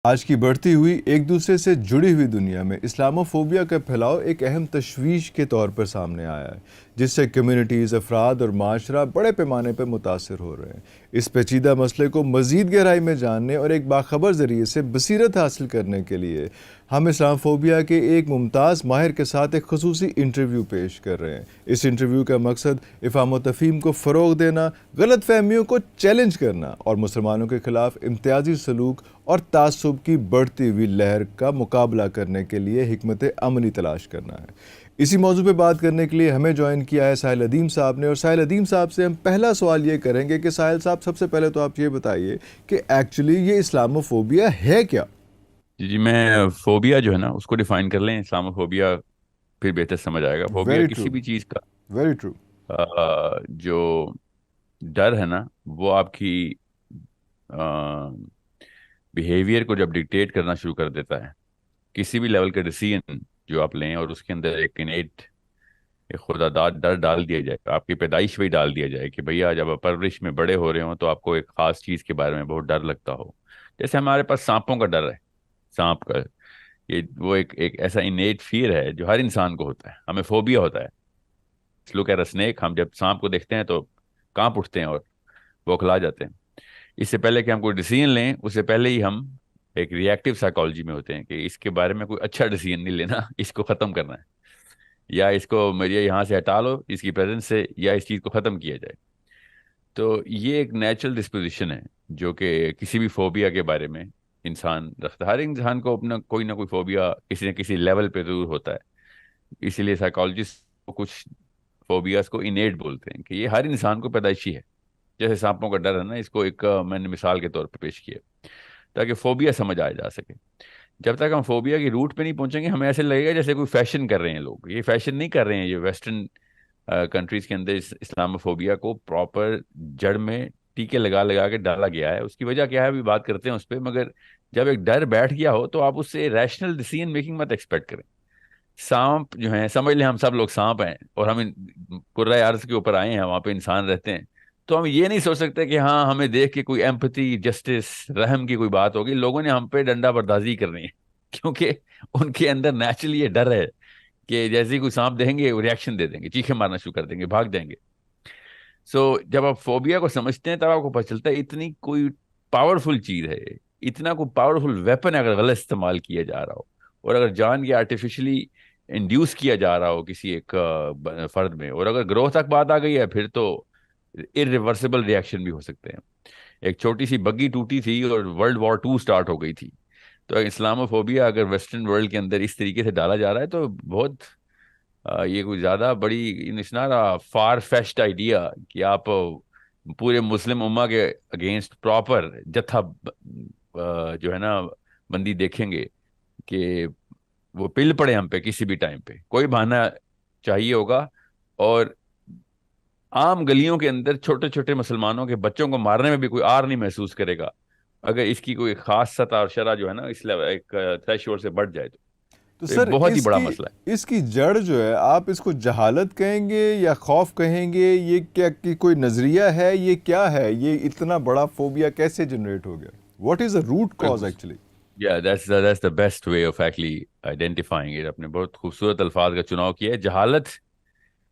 آج کی بڑھتی ہوئی ایک دوسرے سے جڑی ہوئی دنیا میں اسلاموفوبیا کا پھیلاؤ ایک اہم تشویش کے طور پر سامنے آیا ہے، جس سے کمیونٹیز، افراد اور معاشرہ بڑے پیمانے پر متاثر ہو رہے ہیں۔ اس پیچیدہ مسئلے کو مزید گہرائی میں جاننے اور ایک باخبر ذریعے سے بصیرت حاصل کرنے کے لیے ہم اسلاموفوبیا کے ایک ممتاز ماہر کے ساتھ ایک خصوصی انٹرویو پیش کر رہے ہیں۔ اس انٹرویو کا مقصد افہام و تفہیم کو فروغ دینا، غلط فہمیوں کو چیلنج کرنا اور مسلمانوں کے خلاف امتیازی سلوک اور تعصب کی بڑھتی ہوئی لہر کا مقابلہ کرنے کے لیے حکمت عملی تلاش کرنا ہے۔ اسی موضوع پہ بات کرنے کے لیے ہمیں جوائن کیا ہے ساحل ادیم صاحب نے، اور ساحل ادیم صاحب سے ہم پہلا سوال یہ کریں گے کہ ساحل صاحب، سب سے پہلے تو آپ یہ بتائیے کہ ایکچولی یہ اسلاموفوبیا ہے کیا؟ جی میں فوبیا جو ہے نا اس کو ڈیفائن کر لیں، اسلام فوبیا پھر بہتر سمجھ آئے گا۔ فوبیا ویری ٹرو، کسی بھی چیز کا ویری ٹرو۔ جو ڈر ہے نا وہ آپ کی بیہیویئر کو جب ڈکٹیٹ کرنا شروع کر دیتا ہے، کسی بھی لیول کا ڈیسیژن جو آپ لیں اور اس کے اندر ایک انیٹ ایک خدا داد ڈر ڈال دیا جائے، آپ کی پیدائش وہی ڈال دیا جائے کہ بھیا جب آپ پرورش میں بڑے ہو رہے ہوں تو آپ کو ایک خاص چیز کے بارے میں بہت ڈر لگتا ہو۔ جیسے ہمارے پاس سانپوں کا ڈر ہے، سانپ کا یہ وہ ایک ایسا انیٹ فیئر ہے جو ہر انسان کو ہوتا ہے، ہمیں فوبیا ہوتا ہے۔ لک ایٹ اے اسنیک، ہم جب سانپ کو دیکھتے ہیں تو کانپ اٹھتے ہیں اور بوکھلا جاتے ہیں۔ اس سے پہلے کہ ہم کوئی ڈیسیژن لیں، اس سے پہلے ہی ہم ایک ریئیکٹیو سائیکالوجی میں ہوتے ہیں کہ اس کے بارے میں کوئی اچھا ڈیسیژن نہیں لینا، اس کو ختم کرنا ہے، یا اس کو مجھے یہاں سے ہٹا لو اس کی پریزنس سے، یا اس چیز کو ختم کیا جائے۔ تو یہ ایک نیچرل ڈسپوزیشن ہے جو کہ کسی بھی فوبیا کے بارے میں انسان رکھتا ہے۔ ہر انسان کو اپنا کوئی نہ کوئی فوبیا کسی نہ کسی لیول پہ ضرور ہوتا ہے، اسی لیے سائیکالوجسٹ کو کچھ فوبیاز کو انیٹ بولتے ہیں کہ یہ ہر انسان کو پیدائشی ہے۔ جیسے سانپوں کا ڈر ہے نا، اس کو ایک میں نے مثال کے طور پہ پیش کیا تاکہ فوبیا سمجھ آیا جا سکے۔ جب تک ہم فوبیا کی روٹ پہ نہیں پہنچیں گے، ہمیں ایسے لگے گا جیسے کوئی فیشن کر رہے ہیں لوگ۔ یہ فیشن نہیں کر رہے ہیں، یہ ویسٹرن کنٹریز کے اندر اسلاموفوبیا کو پراپر جڑ میں ٹیکے لگا لگا کے ڈالا گیا ہے۔ اس کی وجہ کیا ہے ابھی بات کرتے ہیں اس پہ، مگر جب ایک ڈر بیٹھ گیا ہو تو آپ اس سے ریشنل ڈیسیژن میکنگ مت ایکسپیکٹ کریں۔ سانپ جو ہیں، سمجھ لیں ہم سب لوگ سانپ ہیں اور ہم کرۂ ارض کے اوپر آئے ہیں، وہاں پہ انسان رہتے ہیں، تو ہم یہ نہیں سوچ سکتے کہ ہاں ہمیں دیکھ کے کوئی ایمپتھی، جسٹس، رحم کی کوئی بات ہوگی۔ لوگوں نے ہم پہ ڈنڈا بردازی کرنی ہے کیونکہ ان کے اندر نیچرلی یہ ڈر ہے کہ جیسے ہی کوئی سانپ دیکھیں گے وہ ریئیکشن دے دیں گے، چیخیں مارنا شروع کر دیں گے، بھاگ جائیں گے۔ جب آپ فوبیا کو سمجھتے ہیں تب آپ کو پتہ چلتا ہے اتنی کوئی پاورفل چیز ہے، اتنا کوئی پاورفل ویپن اگر غلط استعمال کیا جا رہا ہو، اور اگر جان کے آرٹیفیشلی انڈیوس کیا جا رہا ہو کسی ایک فرد میں، اور اگر گروہ تک بات آ گئی ہے، پھر تو irreversible ریئیکشن بھی ہو سکتے ہیں۔ ایک چھوٹی سی بگی ٹوٹی تھی اور ورلڈ وار 2 سٹارٹ ہو گئی تھی۔ تو اسلاموفوبیا اگر ویسٹرن ورلڈ کے اندر اس طریقے سے ڈالا جا رہا ہے تو بہت یہ کوئی زیادہ بڑی اٹس ناٹ فار فیشڈ آئیڈیا کہ آپ پورے مسلم امہ کے اگینسٹ پراپر جتھا جو ہے نا بندی دیکھیں گے کہ وہ پل پڑے ہم پہ کسی بھی ٹائم پہ، کوئی بہانہ چاہیے ہوگا۔ اور عام گلیوں کے اندر چھوٹے چھوٹے مسلمانوں کے بچوں کو مارنے میں بھی کوئی آر نہیں محسوس کرے گا اگر اس کی کوئی خاص سطح اور شرح جو ہے نا اس ایک تھریش ہولڈ سے بڑھ جائے تو تو یہ سر، بہت ہی اس بڑا کی مسئلہ ہے۔ اس کی جڑ جو ہے، آپ اس کو جہالت کہیں گے یا خوف کہیں گے؟ یہ کیا کہ کوئی نظریہ ہے؟ یہ کیا ہے؟ یہ اتنا بڑا فوبیا کیسے جنریٹ ہو گیا؟ What is the root cause actually? that's the best way of actually identifying it۔ اپنے بہت خوبصورت الفاظ کا چناؤ کیا ہے، جہالت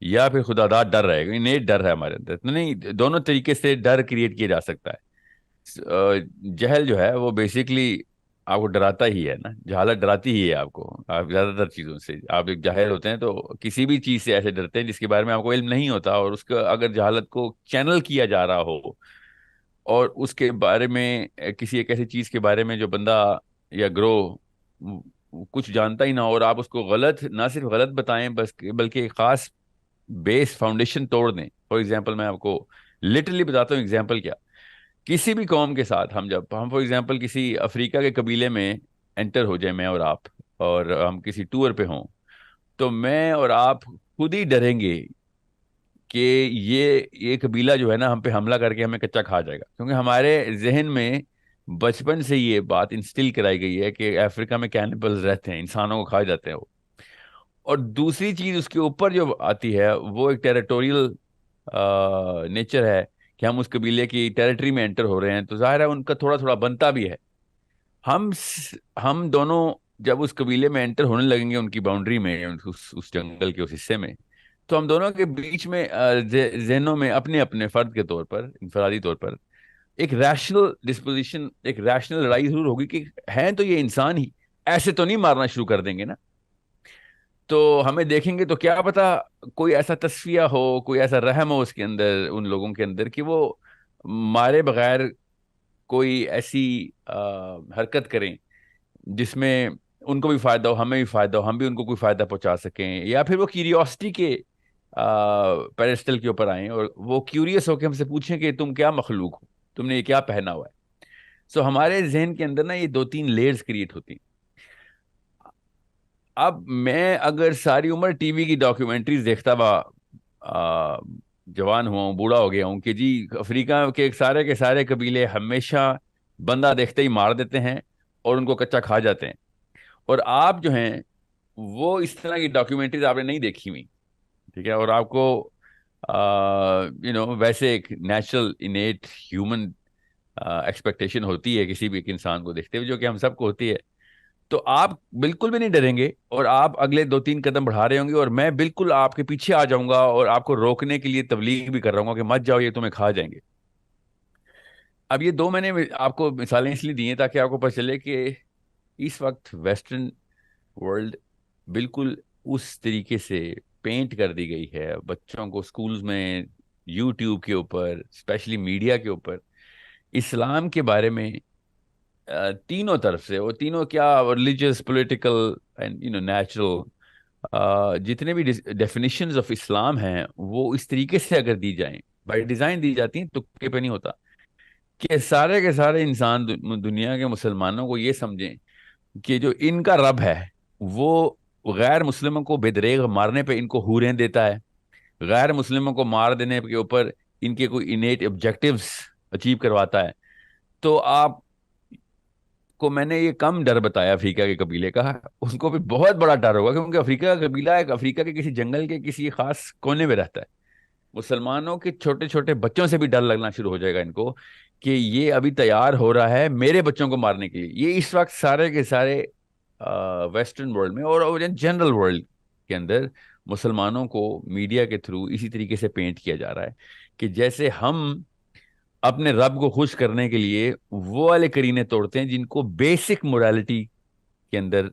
یا پھر خدا داد ڈر رہے گا، انیٹ ڈر ہے ہمارے اندر۔ نہیں، دونوں طریقے سے ڈر کریٹ کیا جا سکتا ہے۔ جہل جو ہے وہ بیسیکلی آپ کو ڈراتا ہی ہے نا، جہالت ڈراتی ہی ہے آپ کو، آپ زیادہ تر چیزوں سے۔ آپ ایک جاہل ہوتے ہیں تو کسی بھی چیز سے ایسے ڈرتے ہیں جس کے بارے میں آپ کو علم نہیں ہوتا، اور اس کا اگر جہالت کو چینل کیا جا رہا ہو اور اس کے بارے میں کسی ایک ایسی چیز کے بارے میں جو بندہ یا گروہ کچھ جانتا ہی نہ ہو، اور آپ اس کو غلط، نہ صرف غلط بتائیں بس بلکہ ایک خاص بیس فاؤنڈیشن توڑ دیں۔ فار ایگزامپل میں آپ کو لٹرلی بتاتا ہوں، ایگزامپل کیا، کسی بھی قوم کے ساتھ ہم فار ایگزامپل کسی افریقہ کے قبیلے میں انٹر ہو جائیں، میں اور آپ، اور ہم کسی ٹور پہ ہوں، تو میں اور آپ خود ہی ڈریں گے کہ یہ قبیلہ جو ہے نا ہم پہ حملہ کر کے ہمیں کچا کھا جائے گا، کیونکہ ہمارے ذہن میں بچپن سے یہ بات انسٹل کرائی گئی ہے کہ افریقہ میں کینیبلز رہتے ہیں، انسانوں کو کھا جاتے ہیں وہ۔ اور دوسری چیز اس کے اوپر جو آتی ہے وہ ایک ٹیریٹوریل نیچر ہے کہ ہم اس قبیلے کی ٹیریٹری میں انٹر ہو رہے ہیں، تو ظاہر ہے ان کا تھوڑا تھوڑا بنتا بھی ہے۔ ہم دونوں جب اس قبیلے میں انٹر ہونے لگیں گے، ان کی باؤنڈری میں، اس جنگل کے اس حصے میں، تو ہم دونوں کے بیچ میں ذہنوں میں اپنے اپنے فرد کے طور پر، انفرادی طور پر، ایک ریشنل ڈسپوزیشن، ایک ریشنل لڑائی ضرور ہوگی کہ ہیں تو یہ انسان ہی، ایسے تو نہیں مارنا شروع کر دیں گے نا. تو ہمیں دیکھیں گے تو کیا پتا کوئی ایسا تصفیہ ہو، کوئی ایسا رحم ہو اس کے اندر، ان لوگوں کے اندر، کہ وہ مارے بغیر کوئی ایسی حرکت کریں جس میں ان کو بھی فائدہ ہو، ہمیں بھی فائدہ ہو، ہم بھی ان کو کوئی فائدہ پہنچا سکیں، یا پھر وہ کیوریوسٹی کے پیڈسٹل کے اوپر آئیں اور وہ کیوریس ہو کے ہم سے پوچھیں کہ تم کیا مخلوق ہو، تم نے یہ کیا پہنا ہوا ہے. سو ہمارے ذہن کے اندر نا یہ 2-3 لیئرز کریٹ ہوتی ہیں. اب میں اگر ساری عمر ٹی وی کی ڈاکیومنٹریز دیکھتا ہوا جوان ہوا ہوں، بوڑھا ہو گیا ہوں، کہ جی افریقہ کے سارے قبیلے ہمیشہ بندہ دیکھتے ہی مار دیتے ہیں اور ان کو کچا کھا جاتے ہیں، اور آپ جو ہیں وہ اس طرح کی ڈاکیومنٹریز آپ نے نہیں دیکھی ہوئی، ٹھیک ہے، اور آپ کو ویسے ایک نیچرل انیٹ ہیومن ایکسپیکٹیشن ہوتی ہے کسی بھی ایک انسان کو دیکھتے ہوئے، جو کہ ہم سب کو ہوتی ہے، تو آپ بالکل بھی نہیں ڈریں گے اور آپ اگلے 2-3 قدم بڑھا رہے ہوں گے، اور میں بالکل آپ کے پیچھے آ جاؤں گا اور آپ کو روکنے کے لیے تبلیغ بھی کر رہا ہوں گا کہ مت جاؤ، یہ تمہیں کھا جائیں گے. اب یہ دو میں نے آپ کو مثالیں اس لیے دی ہیں تاکہ آپ کو پتہ چلے کہ اس وقت ویسٹرن ورلڈ بالکل اس طریقے سے پینٹ کر دی گئی ہے بچوں کو اسکولز میں، یوٹیوب کے اوپر، اسپیشلی میڈیا کے اوپر، اسلام کے بارے میں تینوں طرف سے، وہ تینوں کیا، ریلیجیس، پولیٹیکل اینڈ نیچرل، جتنے بھی ڈیفینیشنز آف اسلام ہیں وہ اس طریقے سے اگر دی جائیں، بائی ڈیزائن دی جاتی ہیں، تکے پہ نہیں ہوتا، کہ سارے کے سارے انسان دنیا کے مسلمانوں کو یہ سمجھیں کہ جو ان کا رب ہے وہ غیر مسلموں کو بے دریغ مارنے پہ ان کو حوریں دیتا ہے، غیر مسلموں کو مار دینے کے اوپر ان کے کوئی انیٹ آبجیکٹیوز اچیو کرواتا ہے. تو آپ کو میں نے یہ کم ڈر بتایا افریقہ کے قبیلے کا، اس کو بھی بہت بڑا ڈر ہوگا، کیونکہ افریقہ کا قبیلہ ایک افریقہ کے کسی جنگل کے کسی خاص کونے میں رہتا ہے. مسلمانوں کے چھوٹے چھوٹے بچوں سے بھی ڈر لگنا شروع ہو جائے گا ان کو کہ یہ ابھی تیار ہو رہا ہے میرے بچوں کو مارنے کے لیے. یہ اس وقت سارے کے سارے ویسٹرن ورلڈ میں اور جنرل ورلڈ کے اندر مسلمانوں کو میڈیا کے تھرو اسی طریقے سے پینٹ کیا جا رہا ہے کہ جیسے ہم اپنے رب کو خوش کرنے کے لیے وہ والے کرینے توڑتے ہیں جن کو بیسک موریلٹی کے اندر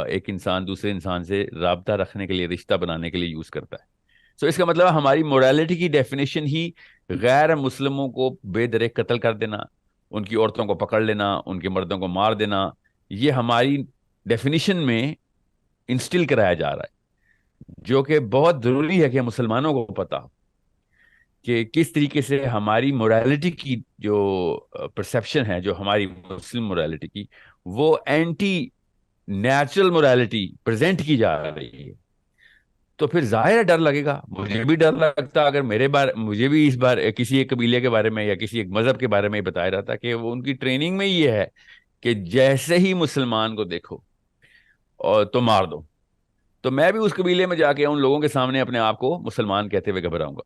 ایک انسان دوسرے انسان سے رابطہ رکھنے کے لیے، رشتہ بنانے کے لیے یوز کرتا ہے. سو اس کا مطلب ہماری موریلٹی کی ڈیفینیشن ہی غیر مسلموں کو بے دریغ قتل کر دینا، ان کی عورتوں کو پکڑ لینا، ان کے مردوں کو مار دینا، یہ ہماری ڈیفینیشن میں انسٹل کرایا جا رہا ہے، جو کہ بہت ضروری ہے کہ مسلمانوں کو پتا ہو کہ کس طریقے سے ہماری موریلٹی کی جو پرسیپشن ہے، جو ہماری مسلم موریلٹی کی، وہ اینٹی نیچرل موریلٹی پریزنٹ کی جا رہی ہے. تو پھر ظاہر ہے ڈر لگے گا، مجھے بھی ڈر لگتا اگر مجھے بھی اس بار کسی ایک قبیلے کے بارے میں یا کسی ایک مذہب کے بارے میں بتایا جاتا کہ وہ ان کی ٹریننگ میں یہ ہے کہ جیسے ہی مسلمان کو دیکھو اور تو مار دو، تو میں بھی اس قبیلے میں جا کے ان لوگوں کے سامنے اپنے آپ کو مسلمان کہتے ہوئے گھبراؤں گا.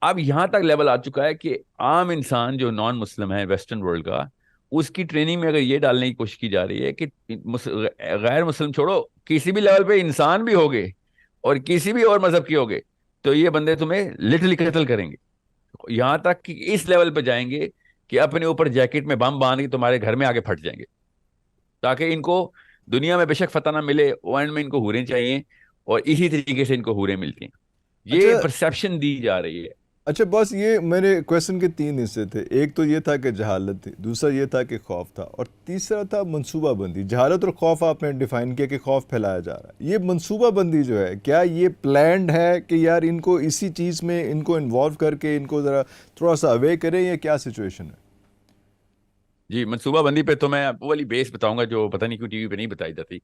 اب یہاں تک لیول آ چکا ہے کہ عام انسان جو نان مسلم ہے ویسٹرن ورلڈ کا، اس کی ٹریننگ میں اگر یہ ڈالنے کی کوشش کی جا رہی ہے کہ غیر مسلم چھوڑو، کسی بھی لیول پہ انسان بھی ہوگے اور کسی بھی اور مذہب کے ہوگے تو یہ بندے تمہیں لٹرلی قتل کریں گے، یہاں تک کہ اس لیول پہ جائیں گے کہ اپنے اوپر جیکٹ میں بم باندھ کے تمہارے گھر میں آگے پھٹ جائیں گے، تاکہ ان کو دنیا میں بے شک فتح نہ ملے، اینڈ میں ان کو حوریں چاہیے، اور اسی طریقے سے ان کو حوریں ملتی ہیں. یہ اچھا پرسیپشن دی جا رہی ہے. اچھا بس، یہ میرے کویشچن کے 3 حصے تھے. ایک تو یہ تھا کہ جہالت تھی، دوسرا یہ تھا کہ خوف تھا، اور تیسرا تھا منصوبہ بندی. جہالت اور خوف آپ نے ڈیفائن کیا کہ خوف پھیلایا جا رہا ہے. یہ منصوبہ بندی جو ہے، کیا یہ پلانڈ ہے کہ یار ان کو اسی چیز میں ان کو انوالو کر کے ان کو ذرا تھوڑا سا اوے کریں، یا کیا سچویشن ہے؟ جی، منصوبہ بندی پہ تو میں وہ والی بیس بتاؤں گا جو پتہ نہیں کیوں ٹی وی پہ نہیں بتائی جاتی،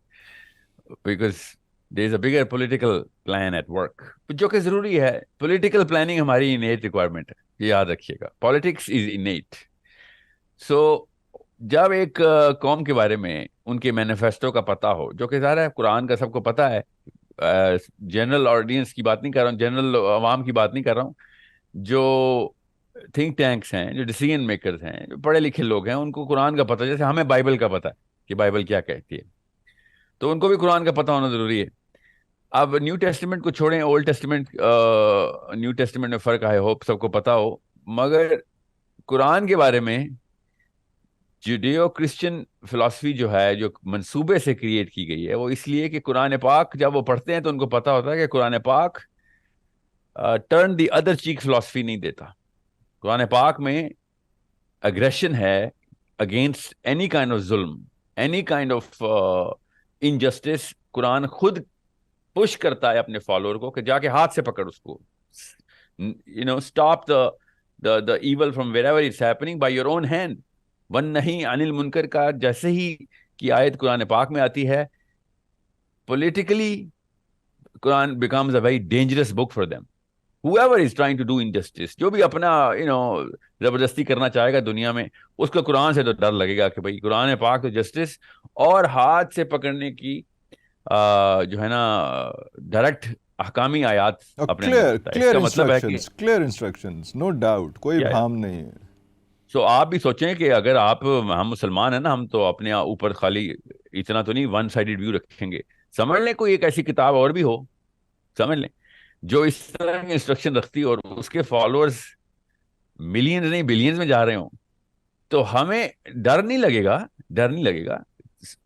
because there is a bigger political plan at work, جو کہ ضروری ہے. پولیٹیکل پلاننگ ہماری انیٹ ریکوائرمنٹ ہے، یہ یاد رکھیے گا. Politics is innate. سو جب ایک قوم کے بارے میں ان کے مینیفیسٹو کا پتہ ہو، جو کہ ظاہر ہے قرآن کا سب کو پتہ ہے، جنرل آڈینس کی بات نہیں کر رہا ہوں، جنرل عوام کی بات نہیں کر رہا ہوں، جو تھنک ٹینکس ہیں، جو ڈیسیژن میکرز ہیں، جو پڑھے لکھے لوگ ہیں، ان کو قرآن کا پتہ، جیسے ہمیں بائبل کا پتہ ہے کہ بائبل کیا کہتی ہے، تو ان کو بھی قرآن کا پتہ ہونا ضروری ہے. اب نیو ٹیسٹمنٹ کو چھوڑیں، اولڈ ٹیسٹمنٹ نیو ٹیسٹمنٹ میں فرق ہے، ہوپ سب کو پتہ ہو، مگر قرآن کے بارے میں جوڈیو کرسچن فلاسفی جو ہے، جو منصوبے سے کریٹ کی گئی ہے، وہ اس لیے کہ قرآن پاک جب وہ پڑھتے ہیں تو ان کو پتہ ہوتا ہے کہ قرآن پاک turn the other check philosophy نہیں دیتا. قرآن پاک میں اگریشن ہے اگینسٹ اینی کائنڈ آف ظلم، اینی کائنڈ آف انجسٹس. قرآن خود پش کرتا ہے اپنے فالوور کو کہ جا کے ہاتھ سے پکڑ اس کو، stop the evil from wherever it's happening by your own hand. One نہیں عن المنکر کا جیسے ہی کی آیت قرآن پاک میں آتی ہے، politically Quran becomes a very dangerous book for them. whoever is trying to do injustice، جو بھی اپنا زبردستی کرنا چاہے گا دنیا میں، اس کو قرآن سے تو ڈر لگے گا کہ بھائی قرآن پاک تو جسٹس اور ہاتھ سے پکڑنے کی جو ہے نا ڈائریکٹ احکامی آیات اپنے اندر کلیئر رکھتا ہے. اس کلیئر کا مطلب ہے کہ instructions, clear instructions, no doubt, کوئی کیا ہے، بھام نہیں ہے. سو آپ بھی سوچیں کہ اگر ہم مسلمان ہیں نا، ہم تو اپنے اوپر خالی اتنا تو نہیں ون سائیڈڈ ویو رکھیں گے. سمجھ لیں کوئی ایک ایسی کتاب اور بھی ہو، سمجھ لیں، جو اس طرح کی انسٹرکشن رکھتی اور اس کے فالوورز ملینز نہیں بلینز میں جا رہے ہوں، تو ہمیں ڈر نہیں لگے گا، ڈر نہیں لگے گا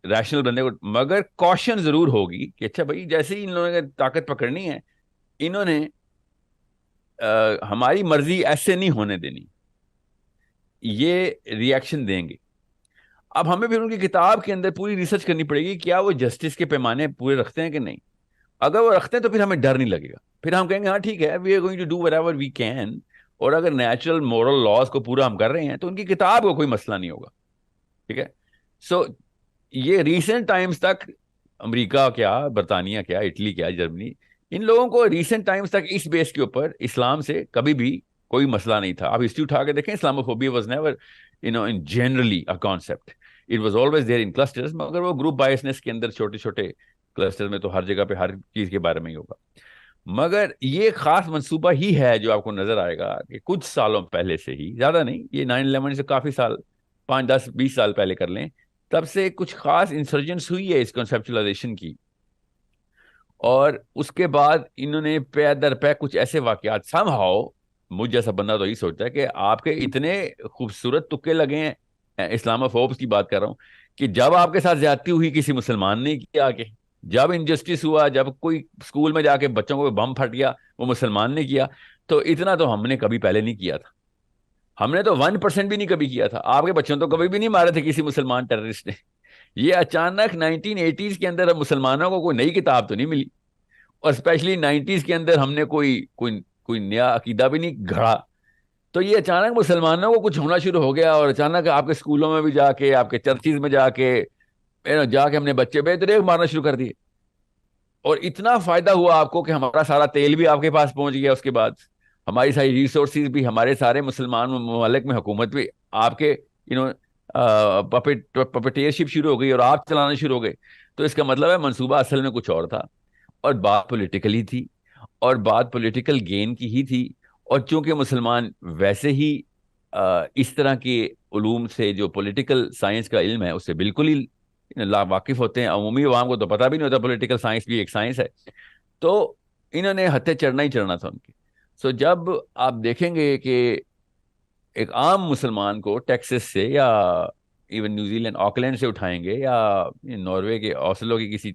ریشنل بندے کو. مگر کوشن ضرور ہوگی کہ اچھا بھائی جیسے ہی ان لوگوں نے طاقت پکڑنی ہے، انہوں نے ہماری مرضی ایسے نہیں ہونے دینی، یہ ری ایکشن دیں گے. اب ہمیں پھر ان کی کتاب کے اندر پوری ریسرچ کرنی پڑے گی، کیا وہ جسٹس کے پیمانے پورے رکھتے ہیں کہ نہیں. اگر وہ رکھتے ہیں تو پھر ہمیں ڈر نہیں لگے گا، پھر ہم کہیں گے ہاں ٹھیک ہے، we are going to do wherever we can. اور اگر نیچرل مورل لاز کو پورا ہم کر رہے ہیں تو ان کی کتاب کو کوئی مسئلہ نہیں ہوگا. ٹھیک ہے. سو یہ ریسنٹ ٹائمز تک امریکہ کیا، برطانیہ کیا، اٹلی کیا، جرمنی، ان لوگوں کو ریسنٹ ٹائمز تک اس بیس کے اوپر اسلام سے کبھی بھی کوئی مسئلہ نہیں تھا. آپ ہسٹری اٹھا کے دیکھیں، Islamophobia was never in generally a concept. It was always there in clusters. مگر وہ گروپ بائسنس کے اندر چھوٹے چھوٹے کلسٹر میں تو ہر جگہ پہ ہر چیز کے بارے میں ہی ہوگا. مگر یہ خاص منصوبہ ہی ہے جو آپ کو نظر آئے گا کہ کچھ سالوں پہلے سے ہی، زیادہ نہیں، یہ 9/11 سے کافی سال، 5 10 20 سال پہلے کر لیں، تب سے کچھ خاص انسرجنس ہوئی ہے اس کنسیپچلائزیشن کی. اور اس کے بعد انہوں نے پے در پے کچھ ایسے واقعات، سم ہاؤ مجھ جیسا بندہ تو یہی سوچتا ہے کہ آپ کے اتنے خوبصورت تکے لگے ہیں، اسلاموفوبس کی بات کر رہا ہوں، کہ جب آپ کے ساتھ زیادتی ہوئی کسی مسلمان نے کیا، کہ جب انجسٹس ہوا، جب کوئی اسکول میں جا کے بچوں کو بم پھٹ گیا، وہ مسلمان نے کیا، تو اتنا تو ہم نے کبھی پہلے نہیں کیا تھا. ہم نے تو 1% بھی نہیں کبھی کیا تھا. آپ کے بچوں تو کبھی بھی نہیں مارے تھے کسی مسلمان ٹیررسٹ نے. یہ اچانک 1980s کے اندر مسلمانوں کو کوئی نئی کتاب تو نہیں ملی، اور اسپیشلی 90s کے اندر ہم نے کوئی نیا عقیدہ بھی نہیں گھڑا. تو یہ اچانک مسلمانوں کو کچھ ہونا شروع ہو گیا، اور اچانک آپ کے اسکولوں میں بھی جا کے، آپ کے چرچز میں جا کے ہم نے بچے بے دریغ مارنا شروع کر دیے. اور اتنا فائدہ ہوا آپ کو کہ ہمارا سارا تیل بھی آپ کے پاس پہنچ گیا، اس کے بعد ہماری ساری ریسورسز بھی، ہمارے سارے مسلمان ممالک میں حکومت بھی آپ کے پپیٹیئرشپ شروع ہو گئی اور آپ چلانا شروع ہو گئے. تو اس کا مطلب ہے منصوبہ اصل میں کچھ اور تھا، اور بات پولیٹیکلی تھی، اور بات پولیٹیکل گین کی ہی تھی. اور چونکہ مسلمان ویسے ہی اس طرح کے علوم سے، جو پولیٹیکل سائنس کا علم ہے، اس سے بالکل ہی لا واقف ہوتے ہیں. عمومی عوام کو تو پتہ بھی نہیں ہوتا پولیٹیکل سائنس بھی ایک سائنس ہے. تو انہوں نے ہتھے چڑھنا ہی چڑھنا تھا ان کے. سو جب آپ دیکھیں گے کہ ایک عام مسلمان کو ٹیکسس سے، یا ایون نیوزی لینڈ آکلینڈ سے اٹھائیں گے، یا ناروے کے اوسلو کی کسی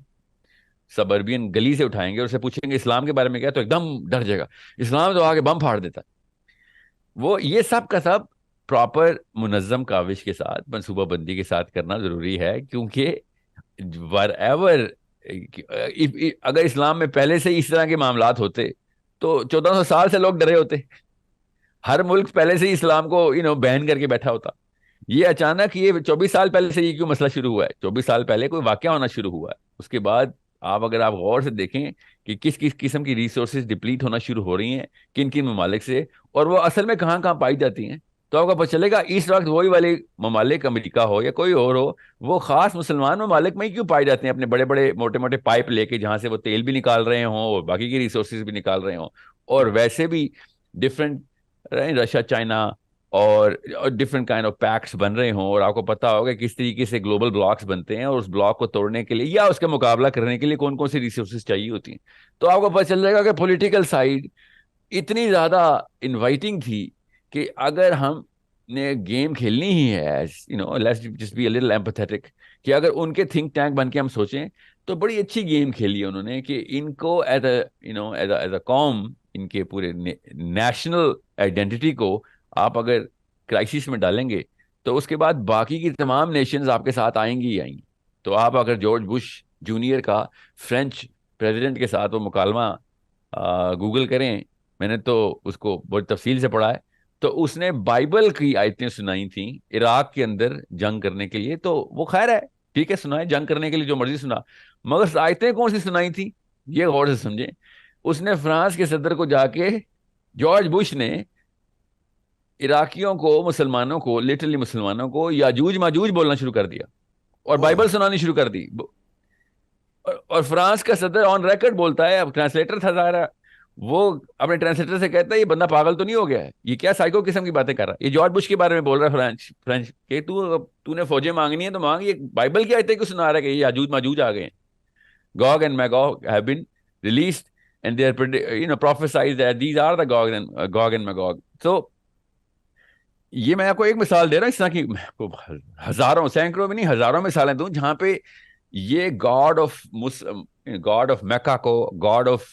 سبربین گلی سے اٹھائیں گے اور اسے پوچھیں گے اسلام کے بارے میں کیا، تو ایک دم ڈر جائے گا. اسلام تو آگے بم پھاڑ دیتا. وہ یہ سب کا سب پراپر منظم کاوش کے ساتھ، منصوبہ بندی کے ساتھ کرنا ضروری ہے، کیونکہ wherever اگر اسلام میں پہلے سے اس طرح کے معاملات ہوتے تو 1400 سال سے لوگ ڈرے ہوتے. ہر ملک پہلے سے ہی اسلام کو بین کر کے بیٹھا ہوتا. یہ اچانک یہ 24 سال پہلے سے یہ کیوں مسئلہ شروع ہوا ہے؟ 24 سال پہلے کوئی واقعہ ہونا شروع ہوا ہے. اس کے بعد اگر آپ غور سے دیکھیں کہ کس کس قسم کی ریسورسز ڈپلیٹ ہونا شروع ہو رہی ہیں کن کن ممالک سے، اور وہ اصل میں کہاں کہاں پائی جاتی ہیں، تو آپ کو پتہ چلے گا اس وقت وہی والے ممالک، امریکہ ہو یا کوئی اور ہو، وہ خاص مسلمان ممالک میں ہی کیوں پائے جاتے ہیں، اپنے بڑے بڑے موٹے موٹے پائپ لے کے، جہاں سے وہ تیل بھی نکال رہے ہوں اور باقی کی ریسورسز بھی نکال رہے ہوں، اور ویسے بھی ڈفرینٹ رشیا چائنا اور ڈفرینٹ کائنڈ آف پیکٹس بن رہے ہوں، اور آپ کو پتا ہوگا کس طریقے سے گلوبل بلاکس بنتے ہیں، اور اس بلاک کو توڑنے کے لیے یا اس کا مقابلہ کرنے کے لیے کون کون سی ریسورسز چاہیے ہوتی ہیں، تو آپ کو پتہ چل جائے گا کہ پولیٹیکل سائڈ اتنی زیادہ انوائٹنگ تھی کہ اگر ہم نے گیم کھیلنی ہی ہے، let's just be a little empathetic, کہ اگر ان کے تھنک ٹینک بن کے ہم سوچیں تو بڑی اچھی گیم کھیلی ہے انہوں نے کہ ان کو ایز اے قوم، ان کے پورے نیشنل آئیڈینٹی کو آپ اگر کرائسس میں ڈالیں گے تو اس کے بعد باقی کی تمام نیشنز آپ کے ساتھ آئیں گی ہی آئیں گی. تو آپ اگر جارج بش جونیئر کا فرینچ پریزیڈنٹ کے ساتھ وہ مکالمہ گوگل کریں، میں نے تو اس کو بہت تفصیل سے پڑھا ہے، تو اس نے بائبل کی آیتیں سنائی تھیں عراق کے اندر جنگ کرنے کے لیے. تو وہ خیر ہے، ٹھیک ہے، سنائے جنگ کرنے کے لیے جو مرضی سنا، مگر آیتیں کون سی سنائی تھی یہ غور سے سمجھیں. اس نے فرانس کے صدر کو جا کے، جارج بش نے عراقیوں کو، مسلمانوں کو، لٹرلی مسلمانوں کو یاجوج ماجوج بولنا شروع کر دیا اور بائبل سنانی شروع کر دی. اور فرانس کا صدر آن ریکارڈ بولتا ہے، اب ٹرانسلیٹر تھا ظاہر، وہ اپنے ٹرانسلیٹر سے کہتا ہے یہ بندہ پاگل تو نہیں ہو گیا ہے، یہ کیا سائیکو قسم کی باتیں کر رہا ہے، یہ جارج بش کے بارے میں بول رہا ہے فرینچ کہ تو نے فوجیں مانگنی ہے تو مانگ، یہ بائبل کی آیتیں کیوں سنا رہا ہے کہ یہ یاجوج ماجوج آ گئے ہیں. Gog and Magog have been released and they are prophesied that these are the Gog and Magog. So یہ میں آپ کو ایک مثال دے رہا ہوں، اس طرح کی ہزاروں، سینکڑوں میں نہیں ہزاروں مثالیں دوں جہاں پہ یہ گاڈ آف میکا کو گاڈ آف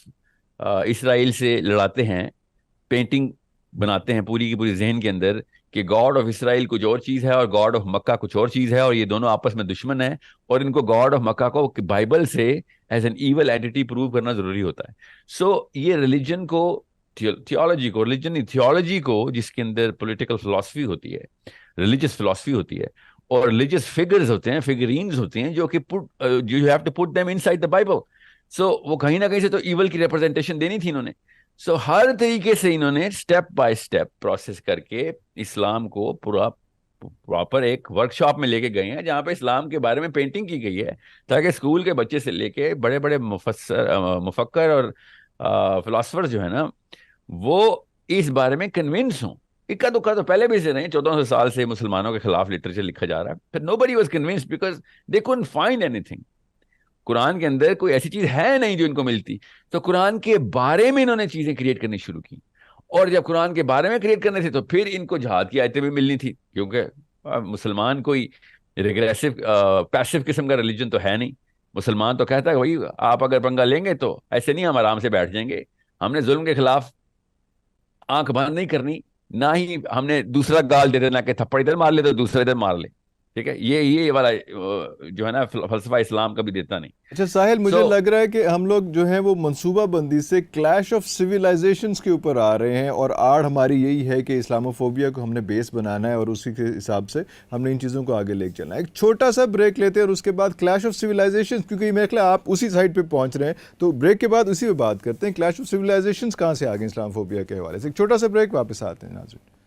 اسرائیل سے لڑاتے ہیں، پینٹنگ بناتے ہیں پوری کی پوری ذہن کے اندر کہ گاڈ آف اسرائیل کچھ اور چیز ہے اور گاڈ آف مکہ کچھ اور چیز ہے، اور یہ دونوں آپس میں دشمن ہیں، اور ان کو گاڈ آف مکہ کو بائبل سے as an evil anti prove کرنا ضروری ہوتا ہے. سو یہ ریلیجن کو، تھیولوجی کو، ریلیجن نہیں تھیولوجی کو، جس کے اندر پولیٹیکل فلاسفی ہوتی ہے، ریلیجس فلاسفی ہوتی ہے، اور ریلیجس فگرز ہوتے ہیں، فگرینز ہوتے ہیں جو کہ you have to put them inside the Bible. So وہ کہیں نہ کہیں سے تو ایول کی ریپرزینٹیشن دینی تھی انہوں نے. سو ہر طریقے سے انہوں نے اسٹیپ بائی اسٹیپ پروسیس کر کے اسلام کو پراپر ایک ورک شاپ میں لے کے گئے ہیں جہاں پہ اسلام کے بارے میں پینٹنگ کی گئی ہے، تاکہ اسکول کے بچے سے لے کے بڑے بڑے مفکر اور فلاسفر جو ہے نا، وہ اس بارے میں کنونس ہوں. اکا دکا تو پہلے بھی سے نہیں، 1400 سال سے مسلمانوں کے خلاف لٹریچر لکھا جا رہا ہے، پھر nobody was convinced because they couldn't find anything. قرآن کے اندر کوئی ایسی چیز ہے نہیں جو ان کو ملتی، تو قرآن کے بارے میں انہوں نے چیزیں کریٹ کرنی شروع کی، اور جب قرآن کے بارے میں کریٹ کرنے تھے تو پھر ان کو جہاد کی آیتیں بھی ملنی تھی، کیونکہ مسلمان کوئی ریگریسو پیسو قسم کا ریلیجن تو ہے نہیں. مسلمان تو کہتا ہے بھائی آپ اگر پنگا لیں گے تو ایسے نہیں ہم آرام سے بیٹھ جائیں گے، ہم نے ظلم کے خلاف آنکھ بند نہیں کرنی، نہ ہی ہم نے دوسرا گال دے دینا کہ تھپڑ ادھر مار لے تو دوسرا ادھر مار لے. ٹھیک ہے، یہ والا جو ہے نا فلسفہ اسلام کا بھی دیتا نہیں. اچھا ساحل، مجھے لگ رہا ہے کہ ہم لوگ جو ہیں وہ منصوبہ بندی سے کلیش آف سویلائزیشنز کے اوپر آ رہے ہیں، اور آڑ ہماری یہی ہے کہ اسلاموفوبیا کو ہم نے بیس بنانا ہے اور اسی کے حساب سے ہم نے ان چیزوں کو آگے لے کے چلنا ہے. ایک چھوٹا سا بریک لیتے ہیں اور اس کے بعد کلیش آف سویلائزیشنز، کیونکہ میرے خیال آپ اسی سائڈ پہ پہنچ رہے ہیں، تو بریک کے بعد اسی پہ بات کرتے ہیں. کلیش آف سویلائزیشنز کہاں سے آگے اسلاموفوبیا کے حوالے سے؟ ایک چھوٹا سا بریک، واپس آتے ہیں ناظرین.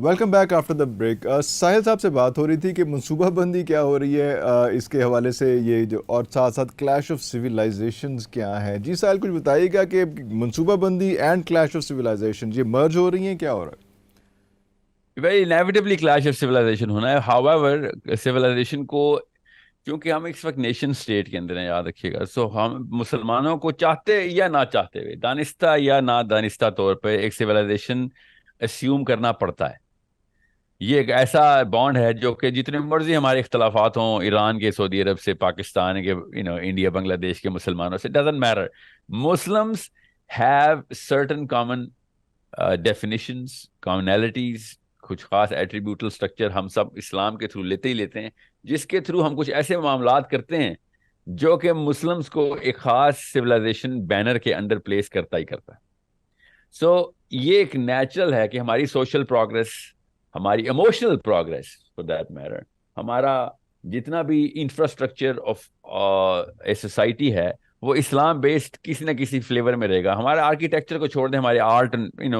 Welcome back after the break. ساحل صاحب سے بات ہو رہی تھی کہ منصوبہ بندی کیا ہو رہی ہے اس کے حوالے سے، یہ جو اور ساتھ ساتھ کلیش آف سویلائزیشنز کیا ہیں. جی ساحل کچھ بتائیے گا کہ منصوبہ بندی اینڈ کلیش آف سویلائزیشن یہ مرج ہو رہی ہیں، کیا ہو رہا ہے؟ ویری انیویٹبلی کلیش آف سویلائزیشن ہونا ہے. ہاؤ ایور سویلائزیشن کو، کیونکہ ہم اس وقت نیشن اسٹیٹ کے اندر ہیں، یاد رکھیے گا، سو ہم مسلمانوں کو چاہتے یا نہ چاہتے ہوئے، دانستہ یا نہ دانستہ طور پہ ایک سویلائزیشن اسیوم کرنا پڑتا ہے. یہ ایک ایسا بانڈ ہے جو کہ جتنے مرضی ہمارے اختلافات ہوں، ایران کے، سعودی عرب سے، پاکستان کے، انڈیا بنگلہ دیش کے مسلمانوں سے، doesn't matter. Muslims have certain common definitions, commonalities, کچھ خاص ایٹریبیوٹل اسٹرکچر ہم سب اسلام کے تھرو لیتے ہی لیتے ہیں، جس کے تھرو ہم کچھ ایسے معاملات کرتے ہیں جو کہ مسلمس کو ایک خاص سویلائزیشن بینر کے انڈر پلیس کرتا ہی کرتا ہے. سو یہ ایک نیچرل ہے کہ ہماری سوشل پروگرس، ہماری emotional progress for that matter, ہمارا جتنا بھی انفراسٹرکچر آف اے سوسائٹی ہے وہ اسلام بیسڈ کسی نہ کسی فلیور میں رہے گا. ہمارے آرکیٹیکچر کو چھوڑ دیں، ہمارے آرٹ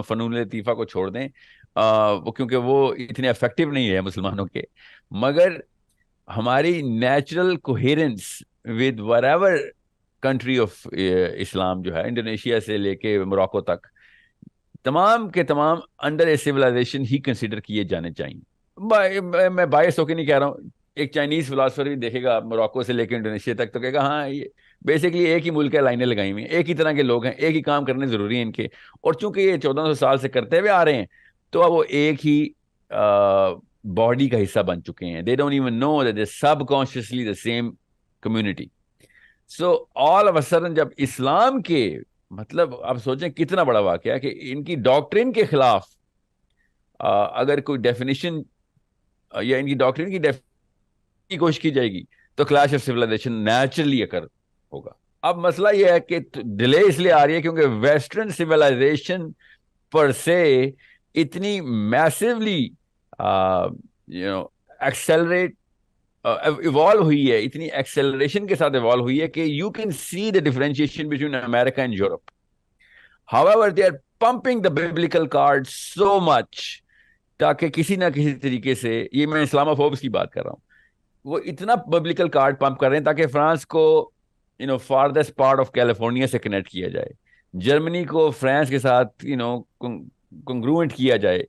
فنون لطیفہ کو چھوڑ دیں، کیونکہ وہ اتنے افیکٹو نہیں ہے مسلمانوں کے، مگر ہماری natural coherence with whatever country of Islam جو ہے انڈونیشیا سے لے کے موراکو تک تمام کے تمام انڈر اے سویلائزیشن ہی کنسیڈر کیے جانے چاہیے. میں باعث ہو کے نہیں کہہ رہا ہوں, ایک چائنیز فلاسفر بھی دیکھے گا موراکو سے لے کے انڈونیشیا تک تو کہے گا ہاں یہ بیسکلی ایک ہی ملک ہے, لائنیں لگائی ہوئی ہیں, ایک ہی طرح کے لوگ ہیں, ایک ہی کام کرنے ضروری ہیں ان کے, اور چونکہ یہ 1400 سال سے کرتے ہوئے آ رہے ہیں تو اب وہ ایک ہی باڈی کا حصہ بن چکے ہیں. They don't even know that they subconsciously the same community. So all of a sudden جب اسلام کے مطلب آپ سوچیں کتنا بڑا واقعہ ہے کہ ان کی ڈاکٹرین کے خلاف اگر کوئی ڈیفینیشن یا ان کی ڈاکٹرین کی کوشش کی جائے گی تو کلیش آف سویلائزیشن نیچرلی اکر ہوگا. اب مسئلہ یہ ہے کہ ڈیلے اس لیے آ رہی ہے کیونکہ ویسٹرن سویلائزیشن پر سے اتنی میسیولی ایکسیلریٹ ایوالو ہوئی ہے, اتنی ایکسیلریشن کے ساتھ ایوالو ہوئی ہے کہ you can see the differentiation between America and Europe. However, they are pumping the biblical card so much تاکہ کسی نہ کسی طریقے سے, یہ میں اسلاموفوبس کی بات کر رہا ہوں, وہ اتنا biblical card پمپ کر رہے ہیں تاکہ فرانس کو farthest part of کیلیفورنیا سے کنیکٹ کیا جائے, جرمنی کو فرانس کے ساتھ کنگروئنٹ کیا جائے,